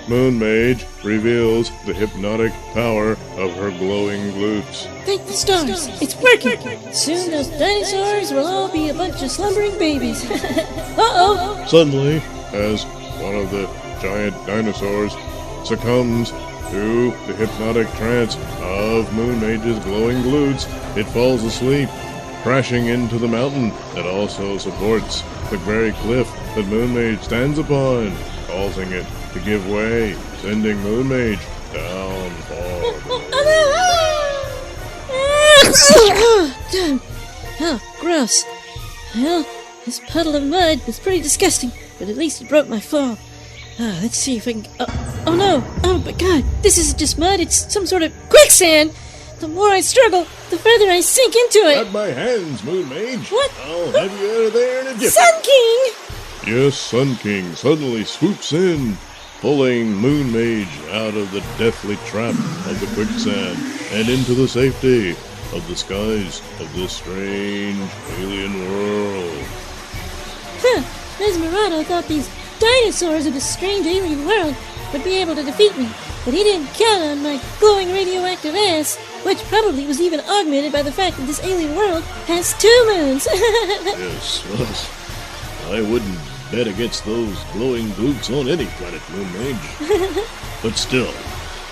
Moon Mage reveals the hypnotic power of her glowing glutes. Thank the stars, it's working! Soon those dinosaurs will all be a bunch of slumbering babies. Uh-oh! Suddenly, as one of the giant dinosaurs succumbs to the hypnotic trance of Moon Mage's glowing glutes, it falls asleep, crashing into the mountain that also supports the very cliff that Moon Mage stands upon, causing it to give way, sending Moon Mage down far. Damn! Oh, gross. Well, this puddle of mud was pretty disgusting, but at least it broke my fall. Let's see if I can... Oh no! Oh, but God, this isn't just mud, it's some sort of quicksand! The more I struggle, the further I sink into it! Grab my hands, Moon Mage! What? I'll have you out of there in a jiffy! Sun King! Yes, Sun King suddenly swoops in, pulling Moon Mage out of the deathly trap of the quicksand and into the safety of the skies of this strange alien world. Huh! Mesmerado thought these dinosaurs of this strange alien world would be able to defeat me, but he didn't count on my glowing radioactive ass, which probably was even augmented by the fact that this alien world has 2 moons. Yes, well, I wouldn't bet against those glowing glutes on any planet, Moon Mage. But still,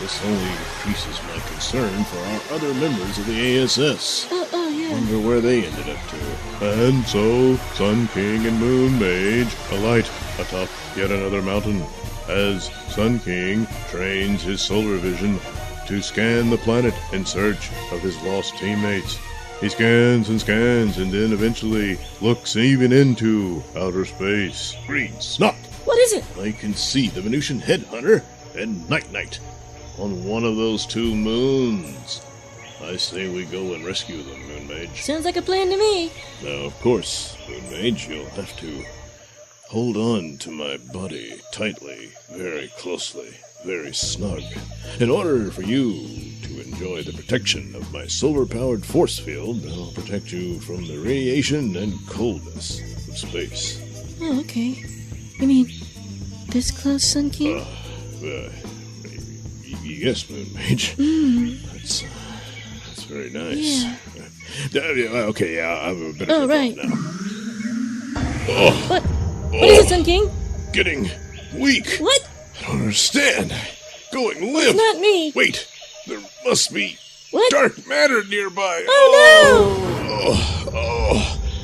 this only increases my concern for our other members of the ASS. Oh, yeah. Wonder where they ended up to. And so, Sun King and Moon Mage alight atop yet another mountain, as Sun King trains his solar vision to scan the planet in search of his lost teammates. He scans and then eventually looks even into outer space. Green Snot! What is it? I can see the Venusian headhunter and Night on one of those 2 moons. I say we go and rescue them, Moon Mage. Sounds like a plan to me. Now, of course, Moon Mage, you'll have to hold on to my body tightly, very closely, very snug, in order for you to enjoy the protection of my solar-powered force field. That'll protect you from the radiation and coldness of space. Oh, okay. You mean this close, Sun King? Yes, Moon Mage. That's very nice. Yeah. Okay, I'm a bit Oh, right. now. What is it, Sun King? Getting weak. What? I don't understand. Going limp. Not me. Wait, there must be What? dark matter nearby. Oh,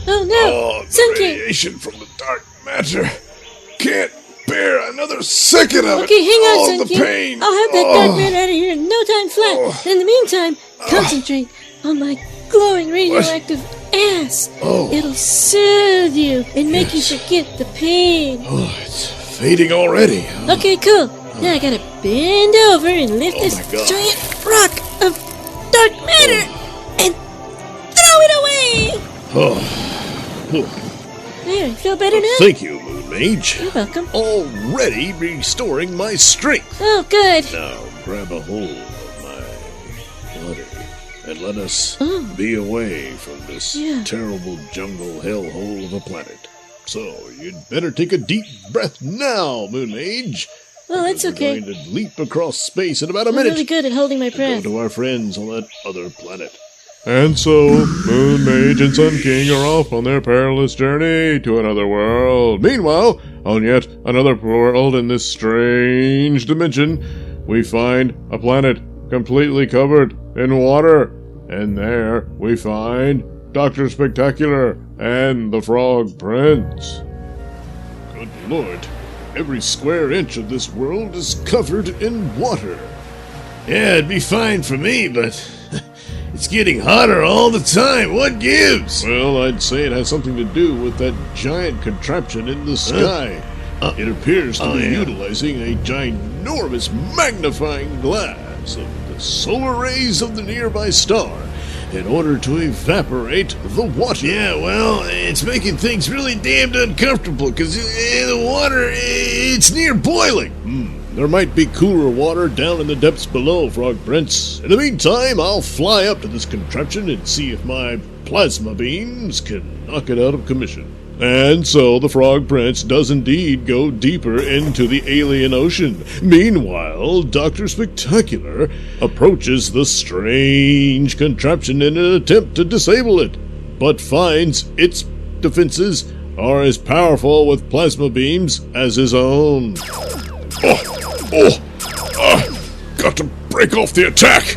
Oh, no. The Sun King. radiation from the dark matter. Can't bear another second of it. Okay, hang on, Sun the King. pain. I'll have that dark man out of here in no time flat. In the meantime, concentrate on my glowing radioactive ass. It'll soothe you and make you forget the pain. It's fading already. Okay, cool. Now I gotta bend over and lift this my God. giant rock of dark matter and throw it away. There, you feel better now? Thank you, Moon Mage. You're welcome. Already restoring my strength. Oh, good. Now grab a hold of my body and let us Oh. be away from this Yeah. terrible jungle hellhole of a planet. So you'd better take a deep breath now, Moon Mage. Well, that's because okay. We're going to leap across space in about a I'm minute really good at holding my and breath. go to our friends on that other planet. And so, Moon Mage and Sun King are off on their perilous journey to another world. Meanwhile, on yet another world in this strange dimension, we find a planet completely covered in water. And there we find Dr. Spectacular and the Frog Prince. Good Lord, every square inch of this world is covered in water. Yeah, it'd be fine for me, but it's getting hotter all the time. What gives? Well, I'd say it has something to do with that giant contraption in the sky. It appears to be utilizing a ginormous magnifying glass of the solar rays of the nearby star in order to evaporate the water. Yeah, well, it's making things really damned uncomfortable because the water, it's near boiling. There might be cooler water down in the depths below, Frog Prince. In the meantime, I'll fly up to this contraption and see if my plasma beams can knock it out of commission. And so the Frog Prince does indeed go deeper into the alien ocean. Meanwhile, Dr. Spectacular approaches the strange contraption in an attempt to disable it, but finds its defenses are as powerful with plasma beams as his own. Got to break off the attack.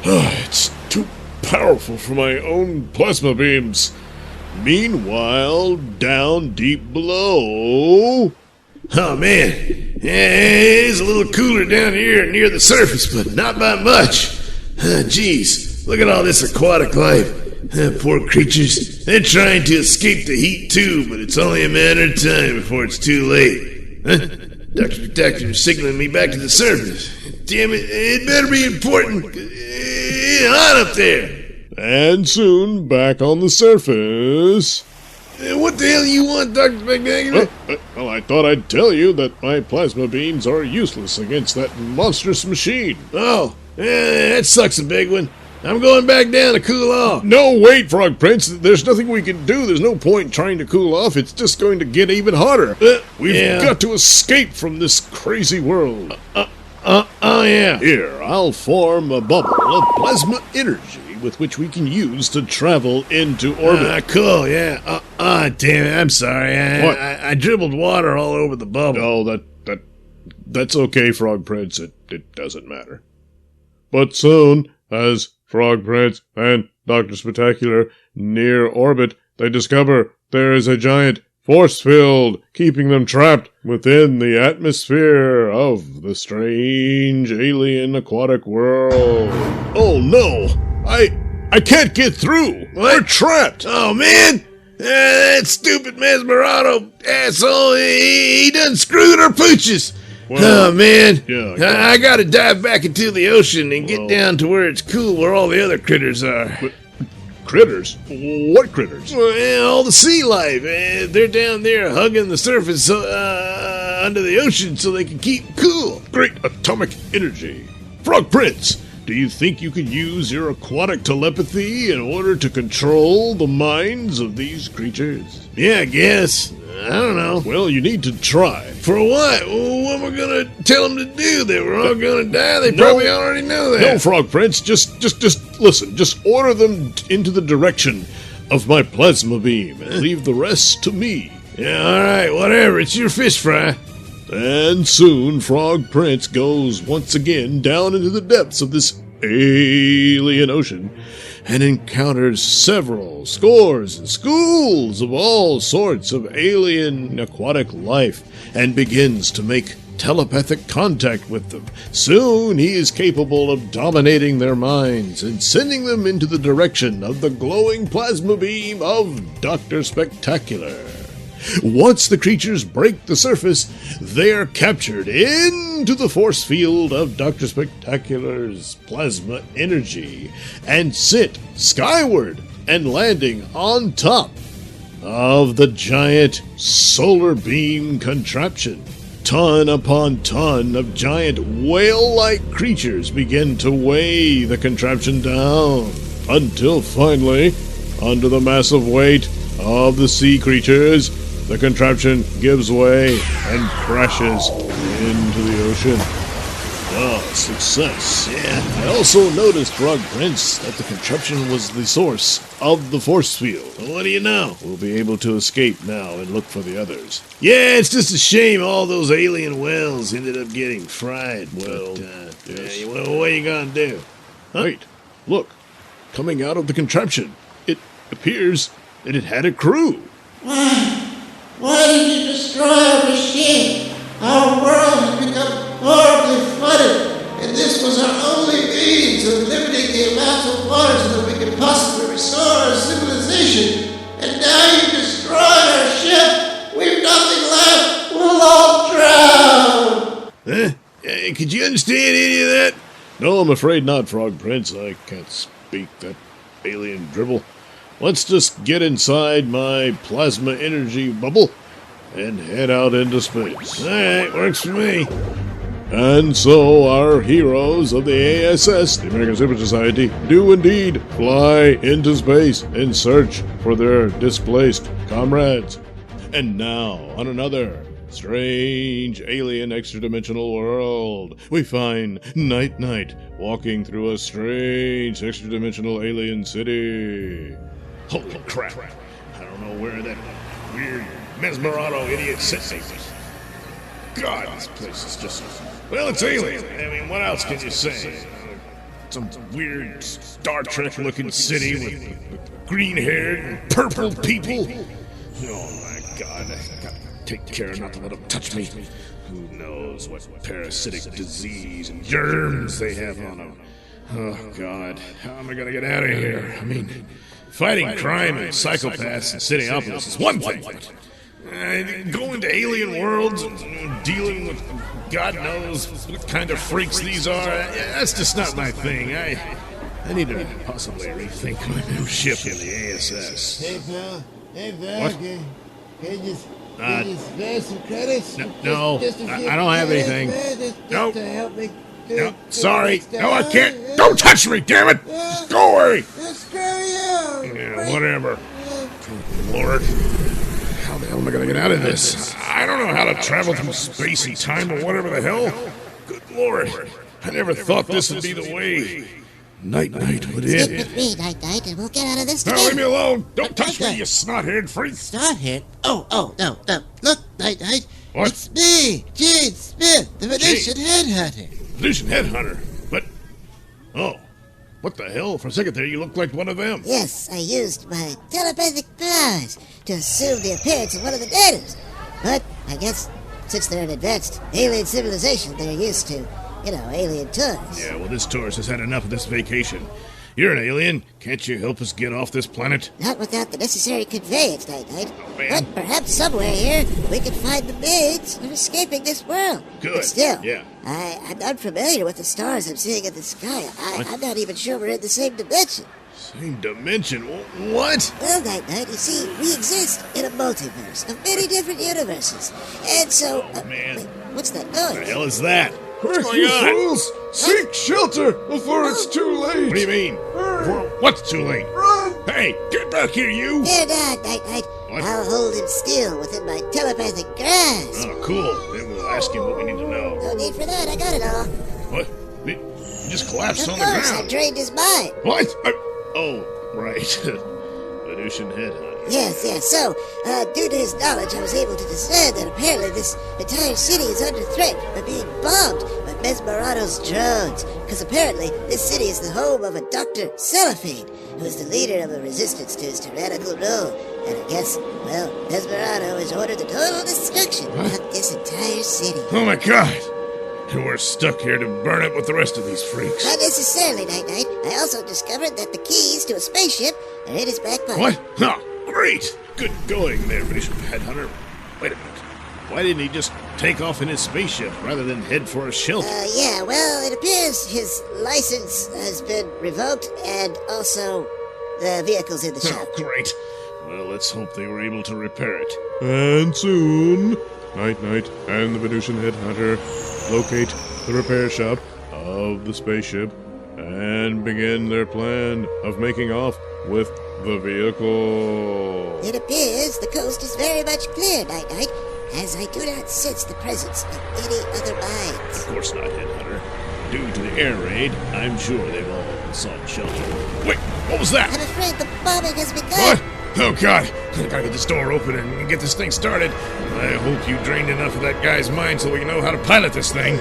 It's too powerful for my own plasma beams. Meanwhile, down deep below... Oh man, it's a little cooler down here near the surface, but not by much. Jeez, look at all this aquatic life. Poor creatures, they're trying to escape the heat too, but it's only a matter of time before it's too late. Dr. Spectacular's signaling me back to the surface. Damn it, it better be important. It's hot up there. And soon, back on the surface... What the hell you want, Dr. Spectacular? Well, I thought I'd tell you that my plasma beams are useless against that monstrous machine. Oh, that sucks a big one. I'm going back down to cool off. No, wait, Frog Prince. There's nothing we can do. There's no point trying to cool off. It's just going to get even hotter. We've got to escape from this crazy world. Yeah. Here, I'll form a bubble of plasma energy with which we can use to travel into orbit. Cool, yeah. Damn it, I'm sorry. What? I dribbled water all over the bubble. Oh, that's okay, Frog Prince. It doesn't matter. But soon, as Frog Prince and Dr. Spectacular near orbit, they discover there is a giant force field keeping them trapped within the atmosphere of the strange alien aquatic world. Oh no! I can't get through! We're trapped! Oh man! That stupid Mesmerado asshole, he done screwed our pooches! Well, oh man, yeah, I gotta dive back into the ocean and get down to where it's cool, where all the other critters are. But critters? What critters? Well, all the sea life. They're down there hugging the surface under the ocean so they can keep cool. Great atomic energy. Frog Prince, do you think you could use your aquatic telepathy in order to control the minds of these creatures? Yeah, I guess. I don't know. Well, you need to try. For what? What am I gonna tell them to do? They were all gonna die? They probably already know that. No, Frog Prince. Just listen. Just order them into the direction of my plasma beam and leave the rest to me. Yeah, alright, whatever. It's your fish fry. And soon, Frog Prince goes once again down into the depths of this alien ocean and encounters several scores and schools of all sorts of alien aquatic life and begins to make telepathic contact with them. Soon he is capable of dominating their minds and sending them into the direction of the glowing plasma beam of Dr. Spectacular. Once the creatures break the surface, they are captured into the force field of Dr. Spectacular's plasma energy and sent skyward and landing on top of the giant solar beam contraption. Ton upon ton of giant whale-like creatures begin to weigh the contraption down until finally, under the massive weight of the sea creatures, the contraption gives way and crashes into the ocean. Ah, success. Yeah. I also noticed, Frog Prince, that the contraption was the source of the force field. Well, what do you know? We'll be able to escape now and look for the others. Yeah, it's just a shame all those alien whales ended up getting fried. Well, yes. Yeah, well, what are you gonna do? Huh? Wait, look. Coming out of the contraption. It appears that it had a crew. Why did you destroy our machine? Our world has become horribly flooded, and this was our only means of limiting the amount of water so that we could possibly restore our civilization. And now you destroyed our ship. We've nothing left. We'll all drown. Huh? Could you understand any of that? No, I'm afraid not, Frog Prince. I can't speak that alien dribble. Let's just get inside my plasma energy bubble and head out into space. Alright, works for me. And so our heroes of the ASS, the American Super Society, do indeed fly into space in search for their displaced comrades. And now, on another strange alien extra-dimensional world, we find Night Knight walking through a strange extra-dimensional alien city. Holy crap. I don't know where that weird Mesmerado idiot sits me. God, this place is just... Well, it's alien. I mean, what else can you say? Some weird Star Trek-looking city with green-haired and purple people. Oh, my God. I gotta take care not to let them touch me. Who knows what parasitic disease and germs they have on them. Oh, God. How am I gonna get out of here? I mean, fighting crime and psychopaths in Cityopolis is one thing, but going to alien worlds and dealing with God knows what kind of freaks these are, that's just not my thing. I need to possibly rethink my new ship in the ASS. Hey, pal. What? Can you spare some credits? No, Just a few I don't have credits, anything. man, just Nope. to help me No, do sorry. next time. No, I can't. Don't touch me, damn it! Just go away! Just carry on. Yeah, whatever. Lord. How the hell am I gonna get out of this? I don't know how to travel through spacey time or whatever the hell. Good Lord. I never thought this would be the way. Night would Stick end. with me, Night Knight, and we'll get out of this Now together. leave me alone! Don't touch me, you snot-haired freak! Starhead? Oh, no. Look, Night. What? It's me, Gene Smith, the Venetian headhunter. Venetian headhunter. But... Oh. What the hell? For a second there, you looked like one of them. Yes, I used my telepathic powers to assume the appearance of one of the natives. But I guess since they're an advanced alien civilization, they're used to, alien tours. Yeah, well, this tourist has had enough of this vacation. You're an alien. Can't you help us get off this planet? Not without the necessary conveyance, Night Knight. man. But perhaps somewhere here we can find the means of escaping this world. Good. But still, Yeah. I'm unfamiliar with the stars I'm seeing in the sky. I'm not even sure we're in the same dimension. Same dimension? What? Well, Night Knight, you see, we exist in a multiverse of many different universes. And so... man. wait, what's that What the noise? hell is that? What's Quick, going you on? fools! Seek shelter before it's too late! What do you mean? What's too late? Run! Hey, get back here, you! Fear not, Night Knight. What? I'll hold him still within my telepathic grasp. Oh, cool. Then we'll ask him what we need to know. No need for that, I got it all. What? He just collapsed Of on the course, I ground. drained his mind. What? Oh, right. Venusian headhunter. Yes. So, due to his knowledge, I was able to discern that apparently this entire city is under threat of being bombed by Mesmerado's drones. Because apparently, this city is the home of a Dr. Cellophane, who is the leader of a resistance to his tyrannical rule. And I guess, well, Mesmerado has ordered the total destruction of this entire city. Oh, my God. And we're stuck here to burn it with the rest of these freaks. Not necessarily, Night Knight. I also discovered that the keys to a spaceship are in his back pocket. What? Oh, great. Good going there, Venetian headhunter. Wait a minute. Why didn't he just take off in his spaceship rather than head for a shelter? Yeah, well, it appears his license has been revoked, and also the vehicle's in the shop. Oh, great. Well, let's hope they were able to repair it. And soon, Night and the Venusian headhunter locate the repair shop of the spaceship and begin their plan of making off with the vehicle. It appears the coast is very much clear, Night, as I do not sense the presence of any other minds. Of course not, headhunter. Due to the air raid, I'm sure they've all sought shelter. Wait, what was that? I'm afraid the bombing has begun. What? Oh, God. I gotta get this door open and get this thing started. I hope you drained enough of that guy's mind so we know how to pilot this thing.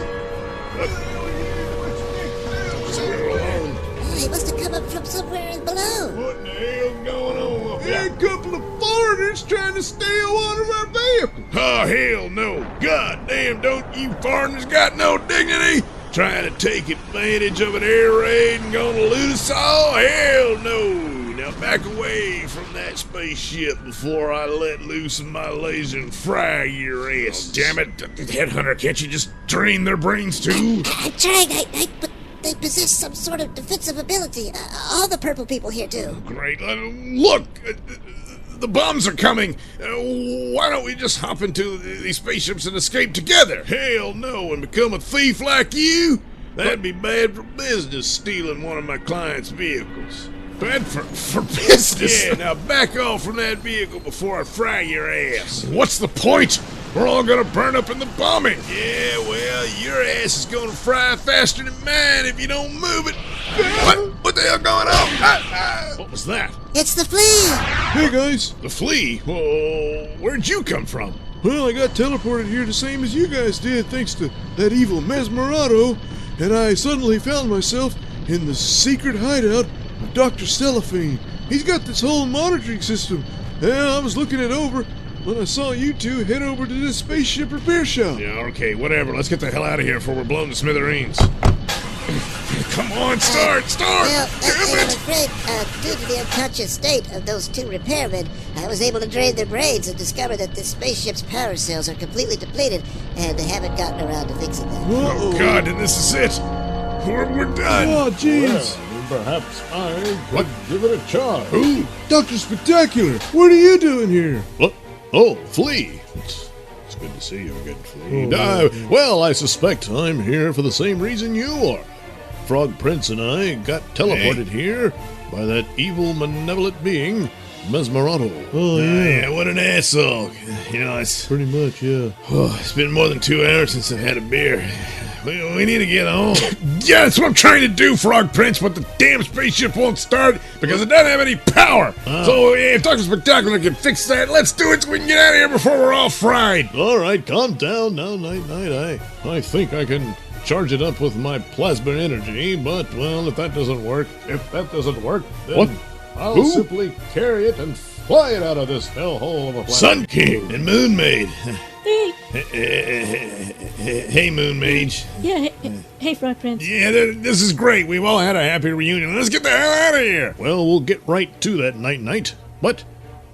So we're alone. He must have come up from somewhere below. What the hell's going on? A couple of foreigners trying to steal one of our vehicles. Oh, hell no. God damn, don't you foreigners got no dignity? Trying to take advantage of an air raid and gonna loot us all? Hell no. Now back away from that spaceship before I let loose my laser and fry your ass. Damn it. Headhunter, can't you just drain their brains too? I'm trying, Night, but they possess some sort of defensive ability. All the purple people here do. Great. Look! The bombs are coming. Why don't we just hop into these spaceships and escape together? Hell no, and become a thief like you? That'd be bad for business, stealing one of my client's vehicles. bad for business. Yeah, now back off from that vehicle before I fry your ass. What's the point? We're all gonna burn up in the bombing. Yeah, well, your ass is gonna fry faster than mine if you don't move it. What the hell going on? What was that? It's the flea! Hey guys! The flea? Well, where'd you come from? Well, I got teleported here the same as you guys did thanks to that evil Mesmerado, and I suddenly found myself in the secret hideout of Dr. Cellophane. He's got this whole monitoring system. Yeah, I was looking it over when I saw you two head over to this spaceship repair shop. Yeah, okay, whatever. Let's get the hell out of here before we're blown to smithereens. Come on, start! Well, Damn I'm it! afraid, due to the unconscious state of those two repairmen, I was able to drain their brains and discover that this spaceship's power cells are completely depleted, and I haven't gotten around to fixing them. Oh, God, and this is it. We're done. Oh, jeez! Perhaps I could give it a try. Who? Dr. Spectacular! What are you doing here? What? Oh, Flea. It's good to see you again, Flea. Well, I suspect I'm here for the same reason you are. Frog Prince and I got teleported here by that evil, malevolent being, Mesmerado. Oh, Yeah, what an asshole. You know, it's Pretty much, yeah. it's been more than 2 hours since I've had a beer. We need to get home. Yeah, that's what I'm trying to do, Frog Prince, but the damn spaceship won't start because it doesn't have any power. So if Dr. Spectacular can fix that, let's do it so we can get out of here before we're all fried. All right, calm down now, Night. I think I can charge it up with my plasma energy, but, well, if that doesn't work, then I'll simply carry it and fly it out of this hellhole of a planet. Sun King and Moon Maid. Hey, Hey, Moon Mage. yeah, hey, Frog Prince. Yeah, this is great. We've all had a happy reunion. Let's get the hell out of here. Well, we'll get right to that, Night. But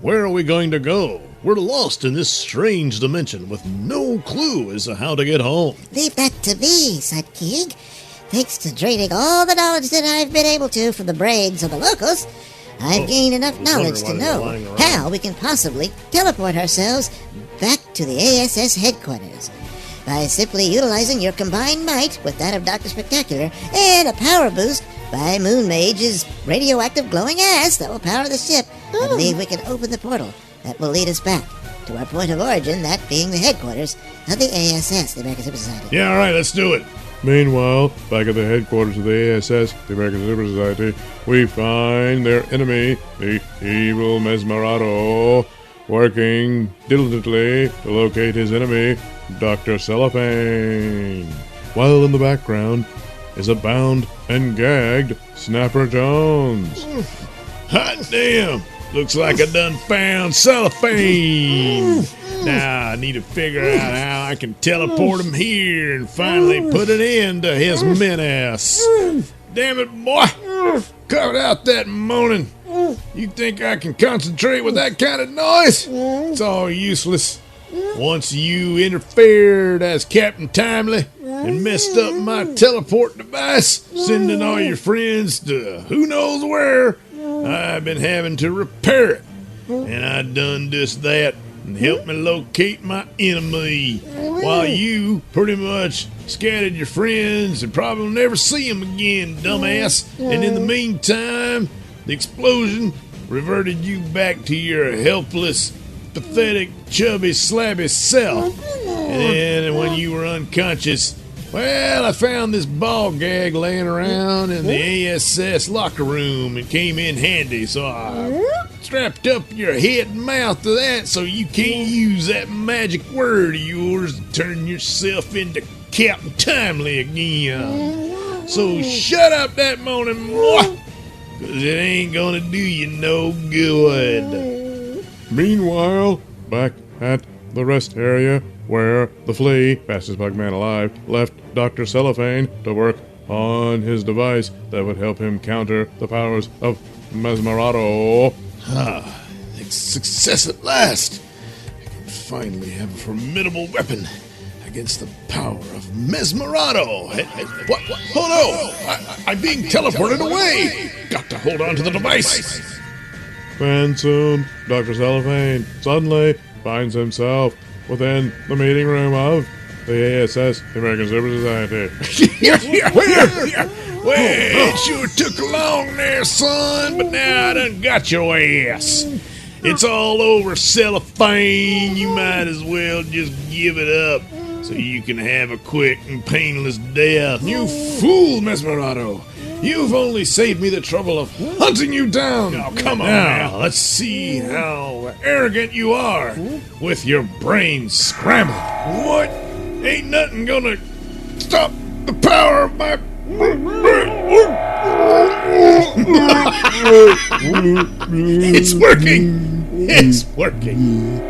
where are we going to go? We're lost in this strange dimension with no clue as to how to get home. Leave that to me, Sun King. Thanks to draining all the knowledge that I've been able to from the brains of the locals, I've gained enough knowledge to know how we can possibly teleport ourselves back to the ASS headquarters by simply utilizing your combined might with that of Dr. Spectacular and a power boost by Moon Mage's radioactive glowing ass that will power the ship. I believe we can open the portal that will lead us back to our point of origin, that being the headquarters of the ASS, the American Super Society. Yeah, all right, let's do it. Meanwhile, back at the headquarters of the ASS, the American Super Society, we find their enemy, the evil Mesmerado, working diligently to locate his enemy, Dr. Cellophane. While in the background is a bound and gagged Snapper Jones. Hot damn. Looks like I done found cellophane. Now I need to figure out how I can teleport him here and finally put an end to his menace. Damn it, boy. Cut out that moaning. You think I can concentrate with that kind of noise? It's all useless. Once you interfered as Captain Timely and messed up my teleport device, sending all your friends to who knows where, I've been having to repair it. And I done just that and helped me locate my enemy, while you pretty much scattered your friends and probably will never see them again, dumbass. And in the meantime, the explosion reverted you back to your helpless, pathetic, chubby, slabby self. And then when you were unconscious, well, I found this ball gag laying around in the ASS locker room and came in handy, so I strapped up your head and mouth to that so you can't use that magic word of yours to turn yourself into Captain Timely again. So shut up that moaning, boy, because it ain't gonna do you no good. Meanwhile, back at the rest area where the flea, fastest bug man alive, left Dr. Cellophane to work on his device that would help him counter the powers of Mesmerado. Success at last. I can finally have a formidable weapon against the power of Mesmerado. What? Oh no! I'm being teleported away! Got to hold on to the device! And soon, Dr. Cellophane suddenly finds himself within the meeting room of the ASS, the American Super Society. Where? Well, it sure took long there, son, but now I done got your ass. It's all over cellophane. You might as well just give it up so you can have a quick and painless death. You fool, Mesmerado! You've only saved me the trouble of hunting you down. Now, come on now. Let's see how arrogant you are with your brains scrambled. What? Ain't nothing gonna stop the power of my... It's working! It's working!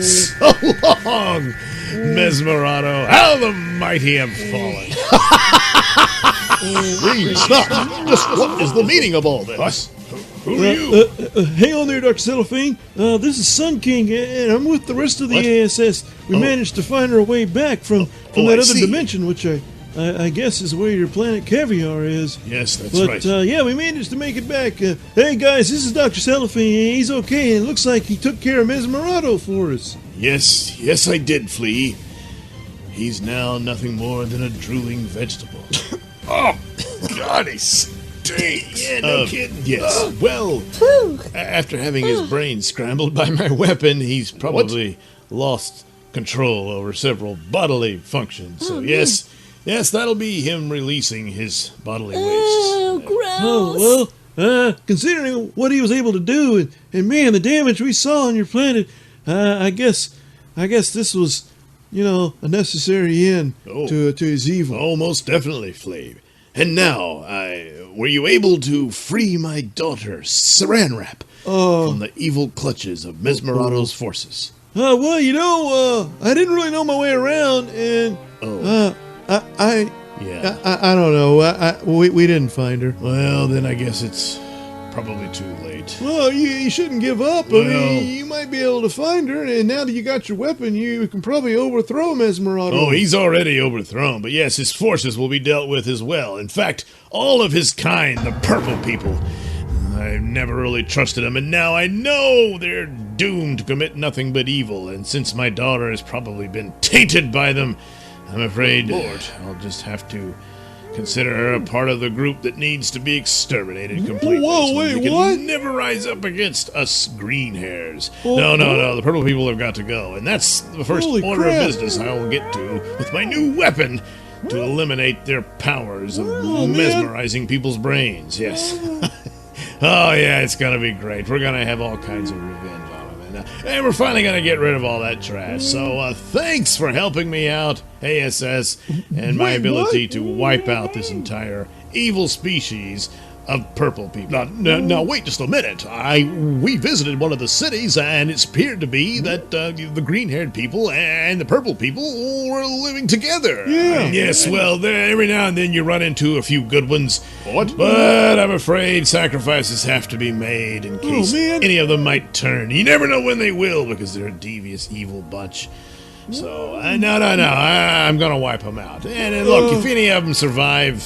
So long, Mesmerado. How the mighty have fallen. Stop! Just what is the meaning of all this? Who are you? Hang on there, Dr. Cellophane. This is Sun King, and I'm with the rest of the ASS. We managed to find our way back from that other dimension, which I guess is where your planet Caviar is. Yes, that's right. But, yeah, we managed to make it back. Hey, guys, this is Dr. Cellophane. He's okay, and it looks like he took care of Mesmerado for us. Yes, I did, Flea. He's now nothing more than a drooling vegetable. Oh, God, he stinks. Yeah, no kidding. Yes. Well, after having his brain scrambled by my weapon, he's probably lost control over several bodily functions. So, yes, that'll be him releasing his bodily waste. Oh, gross. Oh, well, considering what he was able to do, and man, the damage we saw on your planet, I guess this was, a necessary end to his evil. Oh, most definitely, Flave. And now, were you able to free my daughter, Saranwrap, from the evil clutches of Mesmerado's forces? Well, I didn't really know my way around, and I don't know. We didn't find her. Well, then I guess it's probably too late. Well, you shouldn't give up. I mean, you might be able to find her, and now that you got your weapon, you can probably overthrow Mesmerado. Oh, he's already overthrown, but yes, his forces will be dealt with as well. In fact, all of his kind, the purple people, I've never really trusted them, and now I know they're doomed to commit nothing but evil, and since my daughter has probably been tainted by them, I'm afraid I'll just have to consider her a part of the group that needs to be exterminated completely. Whoa, wait, they can what? never rise up against us green hairs. No, the purple people have got to go, and that's the first order of business I will get to with my new weapon to eliminate their powers of mesmerizing people's brains. Yes. Oh, yeah, it's going to be great. We're going to have all kinds of revenge on them. And we're finally going to get rid of all that trash. So thanks for helping me out, ASS, and my ability to wipe out this entire evil species of purple people. Now, wait just a minute. We visited one of the cities, and it appeared to be that the green-haired people and the purple people were living together. Yeah. Yes, well, every now and then you run into a few good ones. What? But I'm afraid sacrifices have to be made in case any of them might turn. You never know when they will, because they're a devious, evil bunch. So, no, I'm gonna wipe them out. And look, if any of them survive,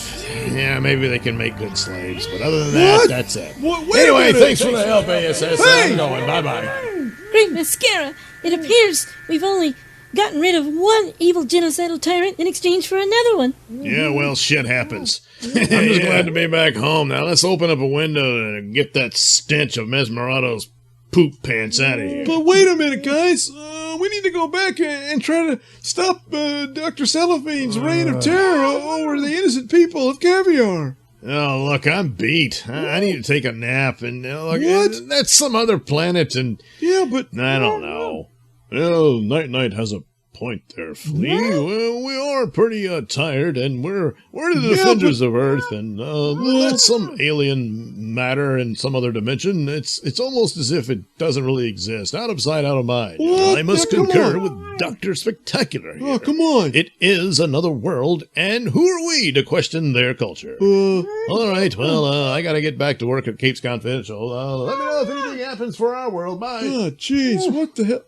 maybe they can make good slaves. But other than that, that's it. Anyway, thanks for the help, ASS. I'm going. Bye-bye. Great mascara! It appears we've only gotten rid of one evil genocidal tyrant in exchange for another one. Yeah, well, shit happens. I'm just glad to be back home. Now, let's open up a window and get that stench of Mesmerado's poop pants out of here. But wait a minute, guys. We need to go back and try to stop Dr. Cellophane's reign of terror over the innocent people of Caviar. Oh, look, I'm beat. I need to take a nap. And look, What? that's some other planet, and Yeah, but I don't know. Well, Night has a point there, Flea. Well, we are pretty tired, and we're the defenders of Earth, and that's some alien matter in some other dimension. It's almost as if it doesn't really exist. Out of sight, out of mind. What? I must Come concur on. with Dr. Spectacular here. Oh, come on. It is another world, and who are we to question their culture? All right, well, I gotta get back to work at Capes Confidential. Let me know if anything happens for our world. Bye. Oh, jeez, what the hell?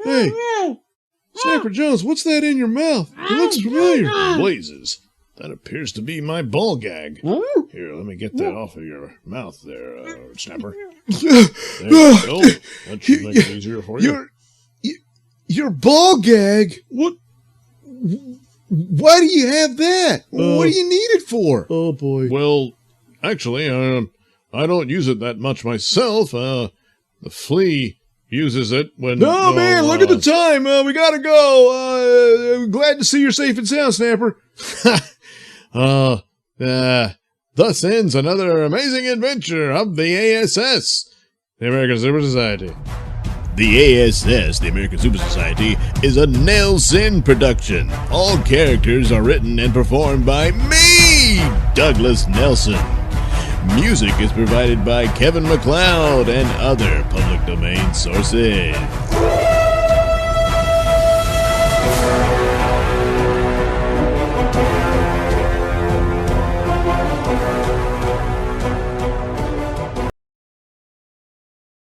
Hey, Snapper Jones, what's that in your mouth? It looks familiar. Blazes. That appears to be my ball gag. Here, let me get that off of your mouth there, Snapper. There you go. That should make it easier for you. Your ball gag? Why do you have that? What do you need it for? Oh boy. Well, actually, I don't use it that much myself. The flea uses it when... No, man, look at the time. We gotta go. Glad to see you're safe and sound, Snapper. Thus ends another amazing adventure of the ASS, the American Super Society. The ASS, the American Super Society, is a Nailsin production. All characters are written and performed by me, Douglas Nailsin. Music is provided by Kevin MacLeod and other public domain sources.